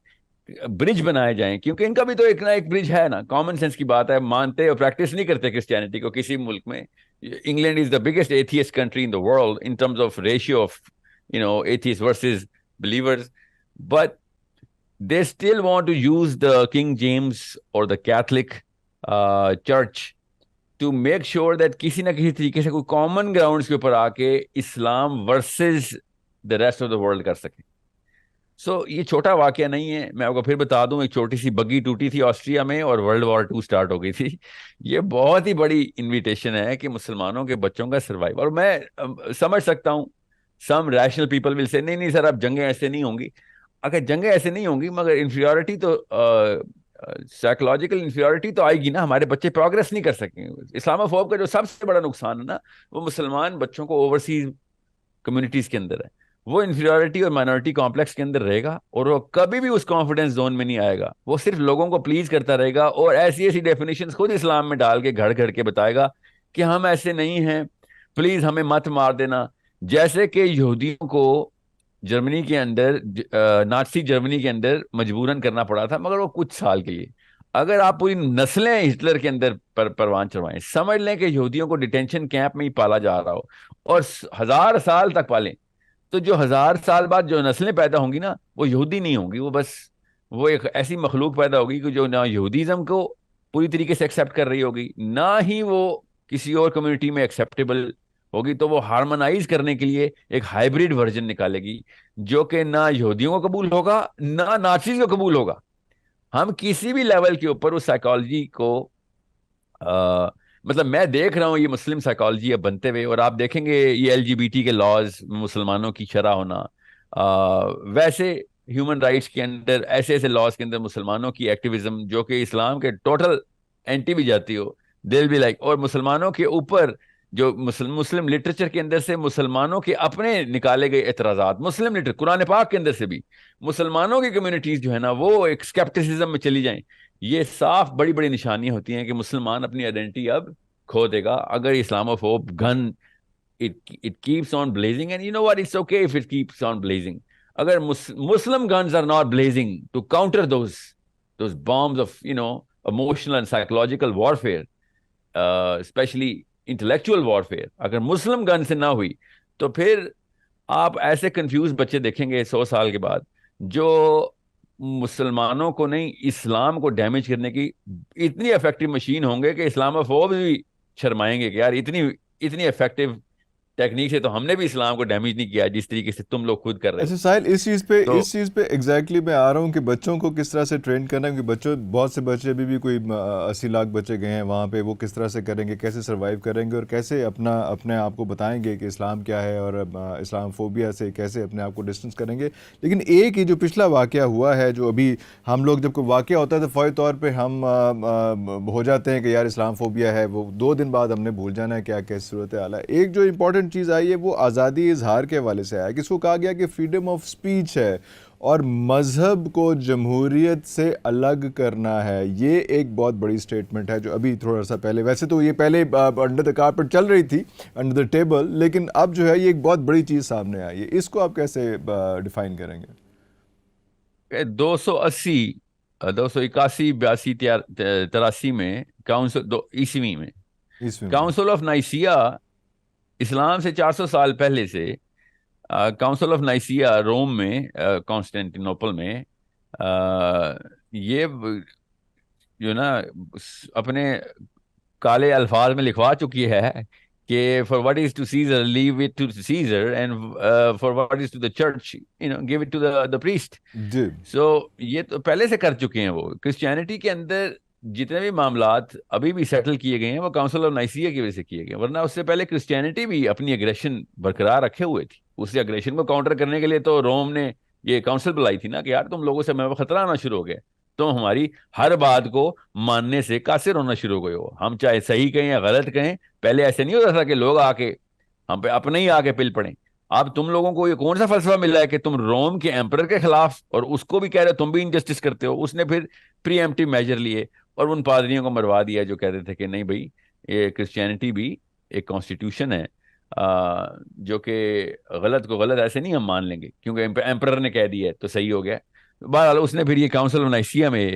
برج بنائے جائیں, کیونکہ ان کا بھی تو ایک نہ ایک برج ہے نا. کامن سینس کی بات ہے, مانتے اور پریکٹس نہیں کرتے کرسچینٹی کو کسی ملک میں. England is the biggest atheist country in the world in terms of ratio of atheists versus believers, but they still want to use the King James or the Catholic church to make sure that کسی نہ کسی طریقے سے کوئی common grounds کے اوپر آ کے اسلام versus the rest of the world کر سکے. سو یہ چھوٹا واقعہ نہیں ہے, میں آپ کو پھر بتا دوں, ایک چھوٹی سی بگی ٹوٹی تھی آسٹریا میں اور ورلڈ وار 2 سٹارٹ ہو گئی تھی. یہ بہت ہی بڑی انویٹیشن ہے کہ مسلمانوں کے بچوں کا سروائیو, اور میں سمجھ سکتا ہوں سم ریشنل پیپل ول سے نہیں سر اب جنگیں ایسے نہیں ہوں گی. اگر جنگیں ایسے نہیں ہوں گی مگر انفیریورٹی تو سائیکولوجیکل انفیریورٹی تو آئے گی نا, ہمارے بچے پروگرس نہیں کر سکیں. اسلاموفوب کا جو سب سے بڑا نقصان ہے نا وہ مسلمان بچوں کو اوورسیز کمیونٹیز کے اندر ہے, وہ انفیریورٹی اور مائنورٹی کمپلیکس کے اندر رہے گا اور وہ کبھی بھی اس کانفیڈنس زون میں نہیں آئے گا. وہ صرف لوگوں کو پلیز کرتا رہے گا اور ایسی ایسی ڈیفینیشنز خود اسلام میں ڈال کے گھڑ گھڑ کے بتائے گا کہ ہم ایسے نہیں ہیں, پلیز ہمیں مت مار دینا. جیسے کہ یہودیوں کو جرمنی کے اندر نازی جرمنی کے اندر مجبوراً کرنا پڑا تھا مگر وہ کچھ سال کے لیے. اگر آپ پوری نسلیں ہٹلر کے اندر پروان چڑھوائیں, سمجھ لیں کہ یہودیوں کو ڈیٹینشن کیمپ میں ہی پالا جا رہا ہو اور 1000 سال تک پالیں, تو جو 1000 سال بعد جو نسلیں پیدا ہوں گی نا وہ یہودی نہیں ہوں گی, وہ بس وہ ایک ایسی مخلوق پیدا ہوگی کہ جو نہ یہودیزم کو پوری طریقے سے ایکسیپٹ کر رہی ہوگی نہ ہی وہ کسی اور کمیونٹی میں ایکسیپٹیبل ہوگی. تو وہ ہارمونائز کرنے کے لیے ایک ہائیبریڈ ورژن نکالے گی جو کہ نہ یہودیوں کو قبول ہوگا نہ نازیز کو قبول ہوگا. ہم کسی بھی لیول کے اوپر اس سائیکالوجی کو مطلب میں دیکھ رہا ہوں یہ مسلم سائیکالوجی اب بنتے ہوئے, اور آپ دیکھیں گے یہ LGBT کے لاز مسلمانوں کی شرح ہونا, ویسے ہیومن رائٹس کے اندر ایسے ایسے لاز کے اندر مسلمانوں کی ایکٹیویزم جو کہ اسلام کے ٹوٹل اینٹی بھی جاتی ہو, دل بھی لائک, اور مسلمانوں کے اوپر جو مسلم لٹریچر کے اندر سے مسلمانوں کے اپنے نکالے گئے اعتراضات, مسلم لٹریچر قرآن پاک کے اندر سے بھی مسلمانوں کی کمیونٹیز جو ہے نا وہ ایک اسکیپٹسزم میں چلی جائیں, یہ صاف بڑی بڑی نشانیاں ہوتی ہیں کہ مسلمان اپنی آئیڈینٹی اب کھو دے گا اگر اسلاموفوب گن it keeps on blazing. And you know what, it's okay if it keeps on blazing. اگر Muslim guns are not blazing to counter those bombs of emotional and psychological warfare, especially intellectual warfare, اگر مسلم گن سے نہ ہوئی تو پھر آپ ایسے confuse بچے دیکھیں گے 100 سال کے بعد جو مسلمانوں کو نہیں اسلام کو ڈیمیج کرنے کی اتنی افیکٹو مشین ہوں گے کہ اسلاموفوب بھی شرمائیں گے کہ یار اتنی افیکٹو ٹیکنیک سے تو ہم نے بھی اسلام کو ڈیمیج نہیں کیا جس طریقے سے تم لوگ خود کر رہے ہیں. اچھا ساحل, اس چیز پہ ایگزیکٹلی میں آ رہا ہوں کہ بچوں کو کس طرح سے ٹرین کرنا ہے, کیونکہ بچوں بہت سے بچے ابھی بھی کوئی 80 لاکھ بچے گئے ہیں وہاں پہ, وہ کس طرح سے کریں گے, کیسے سروائیو کریں گے اور کیسے اپنے آپ کو بتائیں گے کہ اسلام کیا ہے اور اسلام فوبیا سے کیسے اپنے آپ کو ڈسٹنس کریں گے. لیکن ایک یہ جو پچھلا واقعہ ہوا ہے, جو ابھی ہم لوگ جب کوئی واقعہ ہوتا ہے تو فوری طور پہ ہم ہو جاتے ہیں کہ یار اسلام فوبیا ہے, وہ 2 دن بعد ہم نے بھول جانا ہے کیا کیسی صورت حال ہے. ایک جو امپورٹنٹ چیز آئی ہے وہ آزادی اظہار کے حوالے سے آیا, کہ اس کو کہا گیا کہ فریڈم آف اسپیچ ہے اور مذہب کو جمہوریت سے الگ کرنا ہے، یہ ایک بہت بڑی سٹیٹمنٹ ہے جو ابھی تھوڑا سا پہلے، ویسے تو یہ پہلے انڈر دا کارپٹ چل رہی تھی، انڈر دا ٹیبل، لیکن اب جو ہے یہ ایک بہت بڑی چیز سامنے آئی ہے. اس کو آپ کیسے ڈیفائن کریں گے؟ 280 281 82 83 میں کاؤنسل عیسوی میں عیسوی میں. کاؤنسل آف نائسیا، اسلام سے 400 سال پہلے سے کاؤنسل آف نائسیا روم میں، کانسٹینٹینوپل میں، یہ جو نا اپنے کالے الفاظ میں لکھوا چکی ہے کہ for what is to Caesar leave it to Caesar and for what is to the church give it to the priest. جی. سو یہ تو پہلے سے کر چکے ہیں. وہ کرسچینٹی کے اندر جتنے بھی معاملات ابھی بھی سیٹل کیے گئے ہیں وہ کاؤنسل آف نائسیا کی وجہ سے کیے گئے، ورنہ اس سے پہلے کرسچینٹی بھی اپنی اگریشن برقرار رکھے ہوئے تھی. اس اگریشن کو کاؤنٹر کرنے کے لیے تو روم نے یہ کاؤنسل بلائی تھی نا کہ یار تم لوگوں سے ہمیں خطرہ آنا شروع ہو گیا، تم ہماری ہر بات کو ماننے سے قاصر ہونا شروع ہو گئے ہو. ہم چاہے صحیح کہیں یا غلط کہیں، پہلے ایسے نہیں ہوتا تھا کہ لوگ آ کے ہم پہ اپنے ہی آ کے پل پڑیں. اب تم لوگوں کو یہ کون سا فلسفہ ملا ہے کہ تم روم کے ایمپرر کے خلاف، اور اس کو بھی کہہ رہے تم بھی انجسٹس کرتے ہو. اس نے پھر پری ایمپٹیو میجر لیے اور ان پادریوں کو مروا دیا جو کہتے تھے کہ نہیں بھائی یہ کرسچینٹی بھی ایک کانسٹیٹیوشن ہے، جو کہ غلط کو غلط ایسے نہیں ہم مان لیں گے کیونکہ ایمپرر نے کہہ دیا ہے تو صحیح ہو گیا. بہرحال اس نے پھر یہ کاؤنسل آف نائسیا میں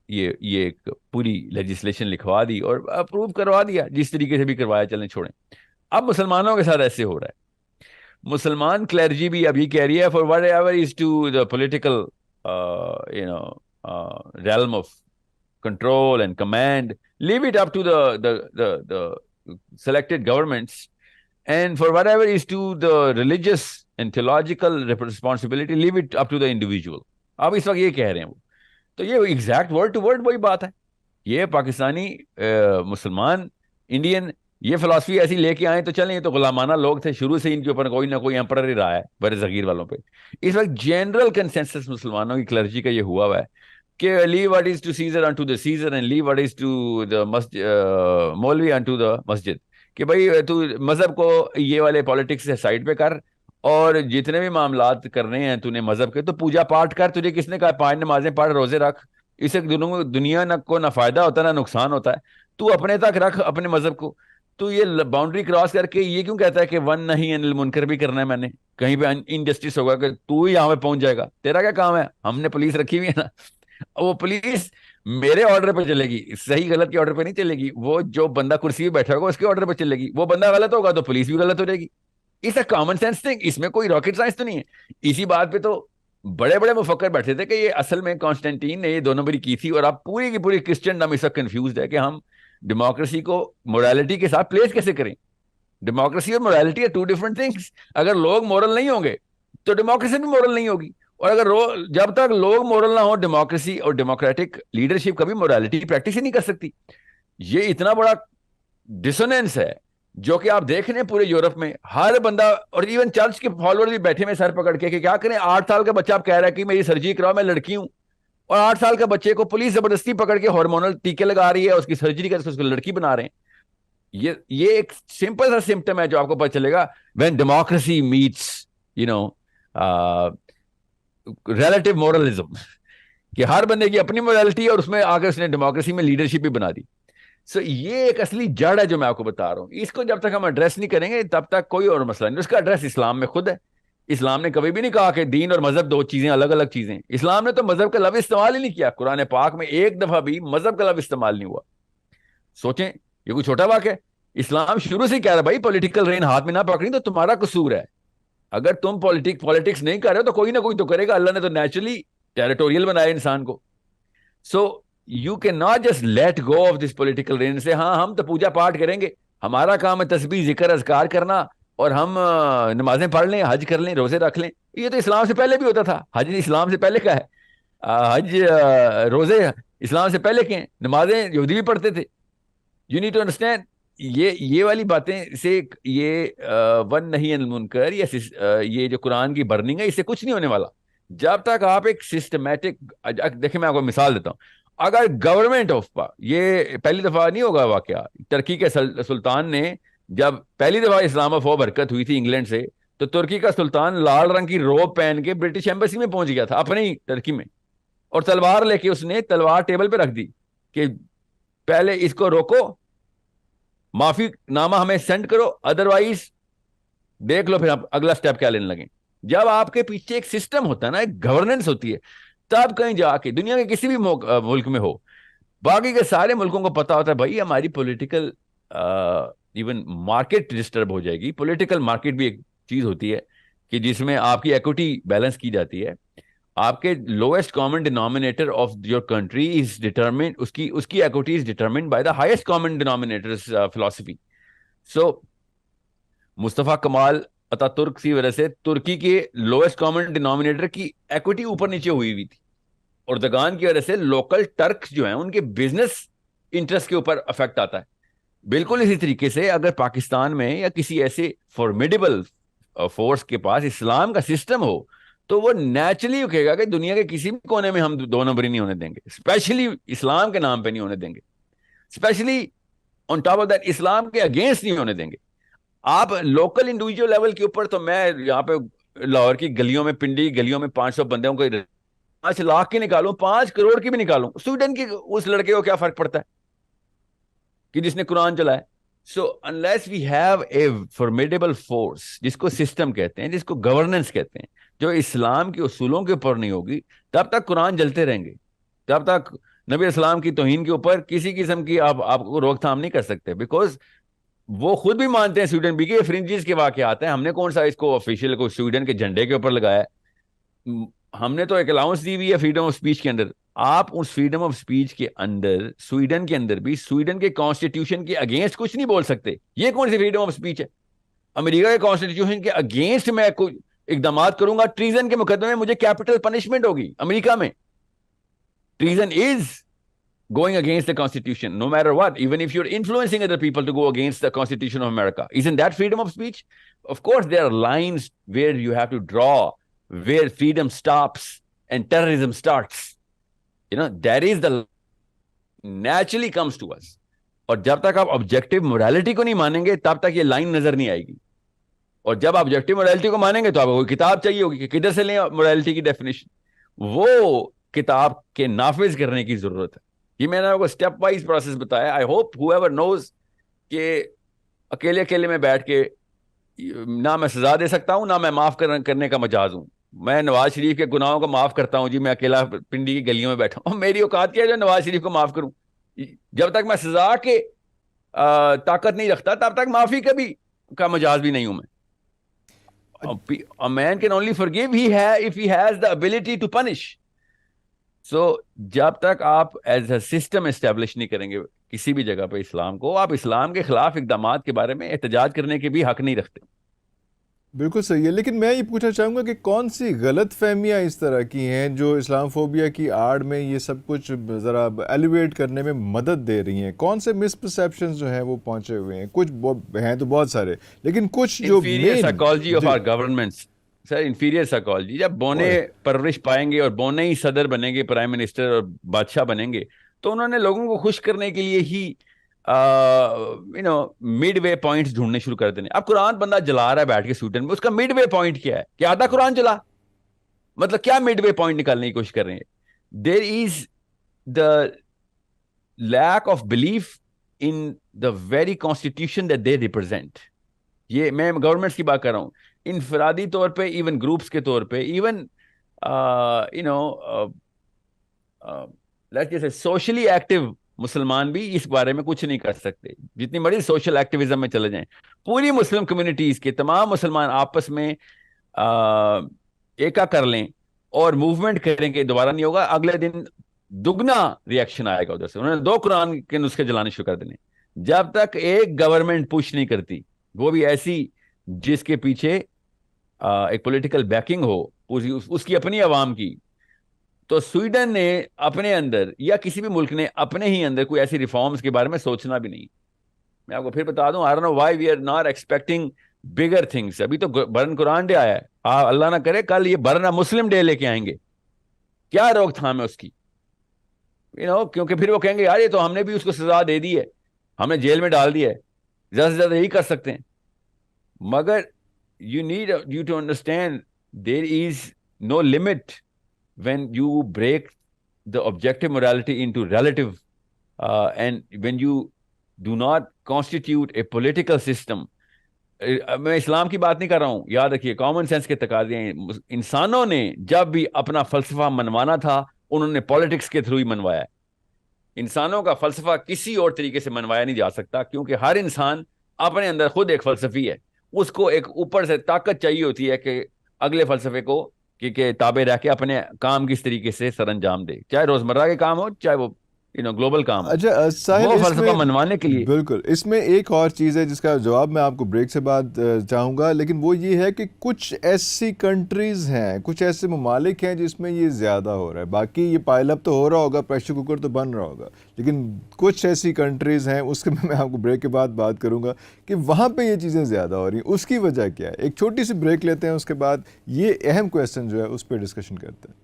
یہ ایک پوری لیجسلیشن لکھوا دی اور اپروو کروا دیا، جس طریقے سے بھی کروایا چلیں چھوڑیں. اب مسلمانوں کے ساتھ ایسے ہو رہا ہے. مسلمان کلیرجی بھی ابھی کہہ رہی ہے for whatever is to the political realm of control and command, leave it up to the selected governments, and for whatever is to the religious and theological responsibility, leave it up to the individual. اب اس وقت یہ کہہ رہے ہیں وہ، تو یہ exact word to word وہی بات ہے. یہ پاکستانی مسلمان انڈین یہ فلسفی ایسی لے کے آئے تو چلیں، یہ تو غلامانہ لوگ تھے شروع سے، ان کے اوپر کوئی نہ کوئی ایمپرر ہی رہا ہے بر صغیر والوں پہ. اس وقت جنرل کنسنسس مسلمانوں کی کلرجی کا یہ ہوا ہے کہ leave what is to Caesar unto the Caesar and leave what is to the maulvi unto دا مسجد، کہ بھائی تو مذہب کو یہ والے پالیٹکس سے سائڈ پہ کر، اور جتنے بھی معاملات کرنے ہیں تو نے مذہب کے تو پوجا پاٹ کر. تجھے کس نے کہا 5 نمازیں پڑھ، روزے رکھ؟ اس سے دنیا کو نہ فائدہ ہوتا ہے نہ نقصان ہوتا ہے. تو اپنے تک رکھ اپنے مذہب کو. تو یہ باؤنڈری کراس کر کے یہ کیوں کہتا ہے کہ ون نہیں انل منکر بھی کرنا ہے؟ میں نے کہیں پہ انجسٹس ہوگا کہ تو ہی یہاں پہ پہنچ جائے گا، تیرا کیا کام ہے؟ ہم نے پولیس رکھی ہوئی ہے نا، وہ پولیس میرے آرڈر پہ چلے گی، صحیح غلط کے آرڈر پہ نہیں چلے گی. وہ جو بندہ کرسی پہ بیٹھا ہوگا اس کے آرڈر پہ چلے گی. وہ بندہ غلط ہوگا تو پولیس بھی غلط ہو جائے گی. اس کامن سینس تھنگ، اس میں کوئی راکٹ سائنس تو نہیں ہے. اسی بات پہ تو بڑے بڑے مفکر بیٹھے تھے کہ یہ اصل میں کانسٹینٹین نے یہ 2 نمبری کی تھی. اور اب پوری کی پوری کرسچن اس وقت کنفیوزڈ ہے کہ ہم ڈیموکریسی کو مورالٹی کے ساتھ پلیس کیسے کریں. ڈیموکریسی اور مورالٹی ہے 2 ڈفرنٹ تھنگس. اگر لوگ مورل نہیں ہوں گے تو ڈیموکریسی بھی مورل نہیں ہوگی. اور اگر جب تک لوگ مورل نہ ہو، ڈیموکریسی اور ڈیموکریٹک لیڈرشپ کبھی مورالٹی پریکٹس ہی نہیں کر سکتی. یہ اتنا بڑا ڈسونینس ہے جو کہ آپ دیکھ رہے ہیں پورے یورپ میں. ہر بندہ، اور ایون چرچ کے فالوور بھی بیٹھے میں سر پکڑ کے کہ کیا کریں. 8 سال کا بچہ آپ کہہ رہا ہے کہ میری سرجری کراؤ، میں لڑکی ہوں، اور 8 سال کا بچے کو پولیس زبردستی پکڑ کے ہارمونل ٹیکے لگا رہی ہے، اس کی سرجری کر کے اس کو لڑکی بنا رہے ہیں. یہ ایک سمپل سا سمپٹم ہے جو آپ کو پتہ چلے گا when democracy meets relative moralism، کہ ہر بندے کی اپنی morality ہے اور اس میں آگے اس نے ڈیموکریسی میں لیڈرشپ بھی بنا دی. سو یہ ایک اصلی جڑ ہے جو میں آپ کو بتا رہا ہوں. اس کو جب تک ہم ایڈریس نہیں کریں گے تب تک کوئی اور مسئلہ نہیں. اس کا ایڈریس اسلام میں خود ہے. اسلام نے کبھی بھی نہیں کہا کہ دین اور مذہب 2 چیزیں الگ الگ چیزیں. اسلام نے تو مذہب کا لفظ استعمال ہی نہیں کیا. قرآن پاک میں ایک دفعہ بھی مذہب کا لفظ استعمال نہیں ہوا. سوچیں، یہ کوئی چھوٹا واقعہ ہے. اسلام شروع سے کہہ رہا بھائی پولیٹیکل رین ہاتھ میں نہ پکڑی تو تمہارا قصور ہے. اگر تم پولیٹکس نہیں کر رہے ہو تو کوئی نہ کوئی تو کرے گا. اللہ نے تو نیچرلی ٹیریٹوریل بنایا انسان کو. So you can not just let go of this political rein سے ہاں ہم تو پوجا پاٹ کریں گے، ہمارا کام ہے تسبیح ذکر اذکار کرنا، اور ہم نمازیں پڑھ لیں، حج کر لیں، روزے رکھ لیں. یہ تو اسلام سے پہلے بھی ہوتا تھا. حج اسلام سے پہلے کا ہے. حج روزے اسلام سے پہلے کے ہیں. نمازیں یہودی بھی پڑھتے تھے. یو نیڈ ٹو انڈرسٹینڈ یہ والی باتیں سے یہ ون نہیں انل منکر، یہ جو قرآن کی برننگ ہے اس سے کچھ نہیں ہونے والا جب تک آپ ایک سسٹمیٹک. دیکھیں میں آپ کو مثال دیتا ہوں. اگر گورنمنٹ آف یہ پہلی دفعہ نہیں ہوگا واقعہ. ترکی کے سلطان نے جب پہلی دفعہ اسلام آف برکت ہوئی تھی انگلینڈ سے تو ترکی کا سلطان لال رنگ کی روب پہن کے برٹش ایمبیسی میں پہنچ گیا تھا اپنے ہی ترکی میں, اور تلوار لے کے اس نے تلوار ٹیبل پہ رکھ دی کہ پہلے اس کو روکو, معافی نامہ ہمیں سینڈ کرو, ادروائز دیکھ لو پھر آپ اگلا سٹیپ کیا لینے لگیں. جب آپ کے پیچھے ایک سسٹم ہوتا ہے نا, ایک گورننس ہوتی ہے, تب کہیں جا کے دنیا کے کسی بھی ملک میں ہو, باقی کے سارے ملکوں کو پتا ہوتا ہے بھائی ہماری پولیٹیکل ایون مارکیٹ ڈسٹرب ہو جائے گی. پولیٹیکل مارکیٹ بھی ایک چیز ہوتی ہے کہ جس میں آپ کی ایکوٹی بیلنس کی جاتی ہے. آپ کے lowest common denominator of your country is determined, اس کی equity is determined by the highest common denominator philosophy. So Mustafa Kemal Ataturk کی وجہ سے ترکی کے لوئسٹ کامن ڈینومینیٹر کی ایکوٹی اوپر نیچے ہوئی تھی. اردگان کی وجہ سے لوکل ٹرکس جو ہیں ان کے بزنس انٹرسٹ کے اوپر افیکٹ آتا ہے. بالکل اسی طریقے سے اگر پاکستان میں یا کسی ایسے فارمیڈیبل فورس کے پاس اسلام کا سسٹم ہو تو وہ نیچرلی کہے گا کہ دنیا کے کسی بھی کونے میں ہم دو نمبری نہیں ہونے دیں گے, اسپیشلی اسلام کے نام پہ نہیں ہونے دیں گے, especially on top of that اسلام کے اگینسٹ نہیں ہونے دیں گے. آپ لوکل انڈیویجول لیول کے اوپر تو میں یہاں پہ لاہور کی گلیوں میں, پنڈی کی گلیوں میں 500 بندوں کو 5 لاکھ کی نکالوں, 5 کروڑ کی بھی نکالوں, سویڈن کی اس لڑکے کو کیا فرق پڑتا ہے کہ جس نے قرآن چلایا. So unless we have a formidable force جس کو سسٹم کہتے ہیں, جس کو گورننس کہتے ہیں, جو اسلام کے اصولوں کے اوپر نہیں ہوگی, تب تک قرآن جلتے رہیں گے, تب تک نبی اسلام کی توہین کے اوپر کسی قسم کی آپ کو روک تھام نہیں کر سکتے. بیکاز وہ خود بھی مانتے ہیں سویڈن بھی کہ فرنجز کے واقعات ہیں, ہم نے کون سا اس کو آفیشیل کو سویڈن کے جھنڈے کے اوپر لگایا ہے, ہم نے تو ایک الاؤنس دی ہوئی ہے فریڈم آف اسپیچ کے اندر. آپ اس فریڈم آف اسپیچ کے اندر سویڈن کے اندر بھی سویڈن کے کانسٹیٹیوشن کے اگینسٹ کچھ نہیں بول سکتے. یہ کون سی فریڈم آف اسپیچ ہے؟ امریکہ کے کانسٹیٹیوشن کے اگینسٹ میں کوئی اقدامات کروں گا, ٹریزن کے مقدمے میں مجھے کیپٹل پنشمنٹ ہوگی. امریکہ میں treason is going against the constitution no matter what, even if you're influencing other people to go against the constitution of America. Isn't that freedom of speech? Of course there are lines where you have to draw, where freedom stops and terrorism starts. You know, that is the naturally comes to us. اور جب تک آپ objective morality کو نہیں مانیں گے تب تک یہ لائن نظر نہیں آئے گی. اور جب آپ آبجیکٹو مورالٹی کو مانیں گے تو آپ کو کوئی کتاب چاہیے ہوگی کہ کدھر سے لیں مورالٹی کی ڈیفینیشن. وہ کتاب کے نافذ کرنے کی ضرورت ہے. یہ میں نے آپ کو اسٹیپ وائز پروسیس بتایا. آئی ہوپ ہو ایور نوز کہ اکیلے میں بیٹھ کے نہ میں سزا دے سکتا ہوں نہ میں معاف کرنے کا مجاز ہوں. میں نواز شریف کے گناہوں کو معاف کرتا ہوں جی, میں اکیلا پنڈی کی گلیوں میں بیٹھا ہوں, میری اوقات کیا ہے جو نواز شریف کو معاف کروں. جب تک میں سزا کے طاقت نہیں رکھتا تب تک معافی کا مجاز بھی نہیں ہوں میں. A man can only forgive if he has the ability to punish. سو جب تک آپ ایز اے سسٹم اسٹیبلش نہیں کریں گے کسی بھی جگہ پہ اسلام کو, آپ اسلام کے خلاف اقدامات کے بارے میں احتجاج کرنے کے بھی حق نہیں رکھتے. بالکل صحیح ہے. لیکن میں یہ پوچھنا چاہوں گا کہ کون سی غلط فہمیاں اس طرح کی ہیں جو اسلام فوبیا کی آڑ میں یہ سب کچھ ذرا ایلیویٹ کرنے میں مدد دے رہی ہیں؟ کون سے مس پرسیپشنز جو ہیں وہ پہنچے ہوئے ہیں؟ کچھ ہیں تو بہت سارے, لیکن کچھ جو inferior psychology of our governments, sir inferior psychology. جب بونے پرورش پائیں گے اور بونے ہی صدر بنیں گے, پرائم منسٹر اور بادشاہ بنیں گے, تو انہوں نے لوگوں کو خوش کرنے کے لیے ہی مڈ وے پوائنٹس ڈھونڈنے شروع کر دینے. اب قرآن بندہ جلا رہا ہے بیٹھ کے سویڈن میں, اس کا مڈ وے پوائنٹ کیا ہے کہ آدھا قرآن جلا, مطلب کیا مڈ وے پوائنٹ نکالنے کی کوشش کر رہے ہیں؟ There is the lack of belief in the very constitution that they represent. یہ میں گورنمنٹس کی بات کر رہا ہوں, انفرادی طور پہ, ایون گروپس کے طور پہ, ایون سوشلی ایکٹیو مسلمان بھی اس بارے میں کچھ نہیں کر سکتے. جتنی بڑی سوشل ایکٹیویزم میں چلے جائیں, پوری مسلم کمیونٹیز کے تمام مسلمان آپس میں ایکا کر لیں اور موومنٹ کریں کہ دوبارہ نہیں ہوگا, اگلے دن دگنا ریئیکشن آئے گا ادھر سے. انہوں نے 2 قرآن کے نسخے جلانے شروع کر دینے. جب تک ایک گورنمنٹ پوش نہیں کرتی, وہ بھی ایسی جس کے پیچھے ایک پولیٹیکل بیکنگ ہو, اس کی اپنی عوام کی, تو سویڈن نے اپنے اندر یا کسی بھی ملک نے اپنے ہی اندر کوئی ایسی ریفارمز کے بارے میں سوچنا بھی نہیں. میں آپ کو پھر بتا دوں, I don't know why we are not expecting bigger things. ابھی تو برن قرآن ڈے آیا ہے, اللہ نہ کرے کل یہ برن مسلم ڈے لے کے آئیں گے, کیا روک تھام ہے اس کی؟ کیونکہ پھر وہ کہیں گے یار یہ تو ہم نے بھی اس کو سزا دے دی ہے, ہم نے جیل میں ڈال دیا ہے, زیادہ سے زیادہ یہی کر سکتے ہیں. مگر you need you to understand there is no limit when you break the objective morality into relative, and when you do not constitute a political system. میں اسلام کی بات نہیں کر رہا ہوں, یاد رکھیے کامن سینس کے تقاضے ہیں. انسانوں نے جب بھی اپنا فلسفہ منوانا تھا انہوں نے پالیٹکس کے تھرو ہی منوایا ہے. انسانوں کا فلسفہ کسی اور طریقے سے منوایا نہیں جا سکتا, کیونکہ ہر انسان اپنے اندر خود ایک فلسفی ہے. اس کو ایک اوپر سے طاقت چاہیے ہوتی ہے کہ اگلے فلسفے کو کہ تابع رہ کے اپنے کام کس طریقے سے سر انجام دے, چاہے روزمرہ کے کام ہو چاہے وہ گلوبل کام ہو. اچھا ساحل, وہ اس فلسفہ میں منوانے کے لیے بالکل اس میں ایک اور چیز ہے جس کا جواب میں آپ کو بریک سے بعد چاہوں گا, لیکن وہ یہ ہے کہ کچھ ایسی کنٹریز ہیں, کچھ ایسے ممالک ہیں جس میں یہ زیادہ ہو رہا ہے. باقی یہ پائل اپ تو ہو رہا ہوگا, پریشر کوکر تو بن رہا ہوگا, لیکن کچھ ایسی کنٹریز ہیں اس کے میں آپ کو بریک کے بعد بات کروں گا کہ وہاں پہ یہ چیزیں زیادہ ہو رہی ہیں. اس کی وجہ کیا ہے؟ ایک چھوٹی سی بریک لیتے ہیں, اس کے بعد یہ اہم کویسچن جو ہے اس پہ ڈسکشن کرتے ہیں.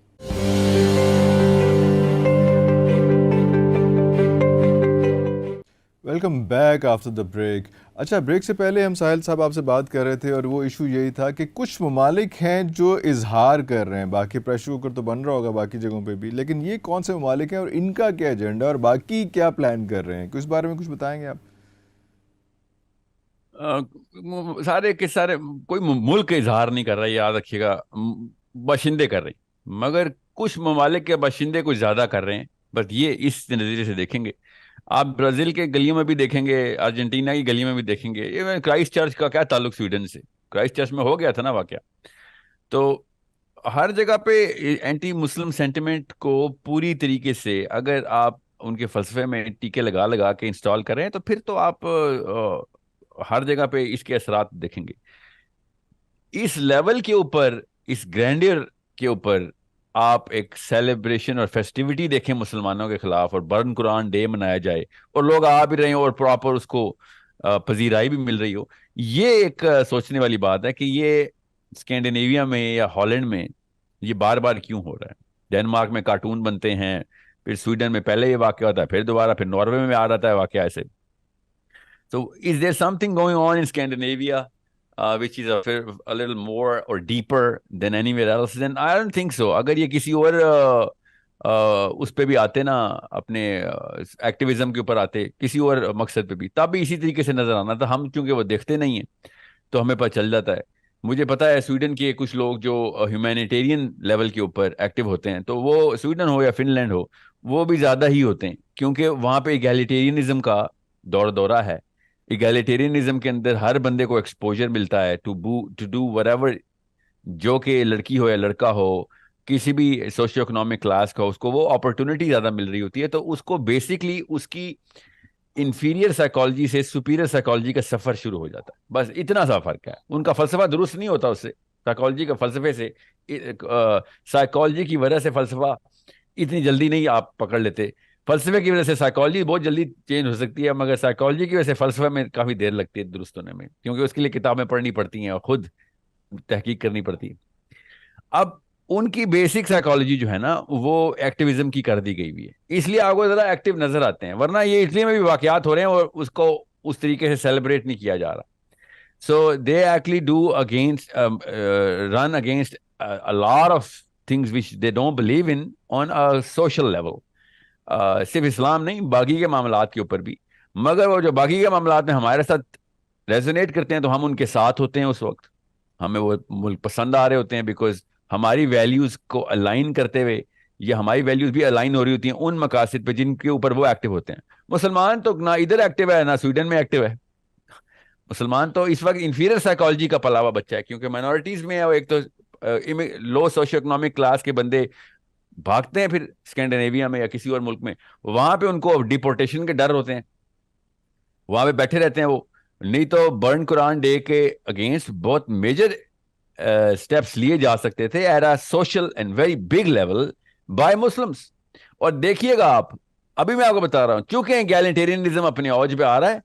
Welcome back after the break. اچھا, بریک سے پہلے ہم ساحل صاحب آپ سے بات کر رہے تھے اور وہ ایشو یہی تھا کہ کچھ ممالک ہیں جو اظہار کر رہے ہیں, باقی پریشر کوکر تو بن رہا ہوگا باقی جگہوں پہ بھی, لیکن یہ کون سے ممالک ہیں اور ان کا کیا ایجنڈا اور باقی کیا پلان کر رہے ہیں, اس بارے میں کچھ بتائیں گے آپ؟ سارے کے سارے کوئی ملک اظہار نہیں کر رہا, یاد رکھیے گا, باشندے کر رہے ہیں. مگر کچھ ممالک کے باشندے کچھ زیادہ کر رہے ہیں, بس یہ اس نظریے سے دیکھیں گے. آپ برازیل کے گلیوں میں بھی دیکھیں گے, ارجنٹینا کی گلیوں میں بھی دیکھیں گے. یہ کرائسٹ چرچ کا کیا تعلق سویڈن سے؟ کرائسٹ چرچ میں ہو گیا تھا نا واقعہ. تو ہر جگہ پہ اینٹی مسلم سینٹیمنٹ کو پوری طریقے سے اگر آپ ان کے فلسفے میں ٹیکے لگا لگا کے انسٹال کریں تو پھر تو آپ ہر جگہ پہ اس کے اثرات دیکھیں گے. اس لیول کے اوپر, اس گرینڈر کے اوپر آپ ایک سیلیبریشن اور فیسٹیوٹی دیکھیں مسلمانوں کے خلاف, اور برن قرآن ڈے منایا جائے اور لوگ آ بھی رہے ہیں اور پراپر اس کو پذیرائی بھی مل رہی ہو. یہ ایک سوچنے والی بات ہے کہ یہ اسکینڈینیویا میں یا ہالینڈ میں یہ بار بار کیوں ہو رہا ہے. ڈینمارک میں کارٹون بنتے ہیں, پھر سویڈن میں پہلے یہ واقعہ ہوتا ہے, پھر دوبارہ پھر ناروے میں آ جاتا ہے واقعہ ایسے. So is there something going on in Scandinavia which is a little more or deeper than anywhere else? Then I don't think so. اگر یہ کسی اور اس پہ بھی آتے نا, اپنے ایکٹیویزم کے اوپر آتے کسی اور مقصد پہ بھی, تب بھی اسی طریقے سے نظر آنا تھا. ہم چونکہ وہ دیکھتے نہیں ہیں تو ہمیں پتہ چل جاتا ہے. مجھے پتا ہے سویڈن کے کچھ لوگ جو ہیومینیٹیرین لیول کے اوپر ایکٹیو ہوتے ہیں, تو وہ سویڈن ہو یا فن لینڈ ہو, وہ بھی زیادہ ہی ہوتے ہیں, کیونکہ وہاں پہ ایگیلیٹیرینزم کا دورہ ہے. ایگیلیٹیرینزم کے اندر ہر بندے کو ایکسپوجر ملتا ہے ٹو ڈو وٹ ایور, جو کہ لڑکی ہو یا لڑکا ہو, کسی بھی سوشیو اکنامک کلاس کا, اس کو وہ اپرچونٹی زیادہ مل رہی ہوتی ہے. تو اس کو بیسکلی اس کی انفیریئر سائیکالوجی سے سپیریئر سائیکالوجی کا سفر شروع ہو جاتا ہے. بس اتنا سا فرق ہے. ان کا فلسفہ درست نہیں ہوتا اس سے, سائیکالوجی کا فلسفے سے, سائیکالوجی کی وجہ سے فلسفہ اتنی جلدی نہیں آپ پکڑ لیتے. فلسفے کی وجہ سے سائیکالوجی بہت جلدی چینج ہو سکتی ہے, مگر سائیکالوجی کی وجہ سے فلسفہ میں کافی دیر لگتی ہے درست ہونے میں, کیونکہ اس کے لیے کتابیں پڑھنی پڑتی ہیں اور خود تحقیق کرنی پڑتی ہے. اب ان کی بیسک سائیکالوجی جو ہے نا وہ ایکٹیویزم کی کر دی گئی ہوئی ہے, اس لیے آپ کو ذرا ایکٹیو نظر آتے ہیں. ورنہ یہ اٹلی میں بھی واقعات ہو رہے ہیں اور اس کو اس طریقے سے سیلیبریٹ نہیں کیا جا رہا. So they actually do against run against a lot of things which they don't believe in on a social level. صرف اسلام نہیں, باقی کے معاملات کے اوپر بھی. مگر وہ جو باقی کے معاملات میں ہمارے ساتھ ریزونیٹ کرتے ہیں تو ہم ان کے ساتھ ہوتے ہیں. اس وقت ہمیں وہ ملک پسند آ رہے ہوتے ہیں, بیکاز ہماری ویلیوز کو الائن کرتے ہوئے, یا ہماری ویلیوز بھی الائن ہو رہی ہوتی ہیں ان مقاصد پہ جن کے اوپر وہ ایکٹیو ہوتے ہیں. مسلمان تو نہ ادھر ایکٹیو ہے نہ سویڈن میں ایکٹیو ہے. مسلمان تو اس وقت انفیریئر سائیکالوجی کا پلا ہوا بچہ ہے, کیونکہ مائنورٹیز میں ایک تو لو سوشو اکنامک کلاس کے بندے بھاگتے ہیں پھر اسکینڈینیویا میں یا کسی اور ملک میں, وہاں پہ ان کو ڈیپورٹیشن کے ڈر ہوتے ہیں, وہاں پہ بیٹھے رہتے ہیں وہ. نہیں تو برن قرآن ڈے کے اگینسٹ بہت میجر اسٹیپس لیے جا سکتے تھے at a social and very big level by Muslims. اور دیکھیے گا آپ, ابھی میں آپ کو بتا رہا ہوں, چونکہ ایگیلیٹیرینزم اپنے اوج پہ آ رہا ہے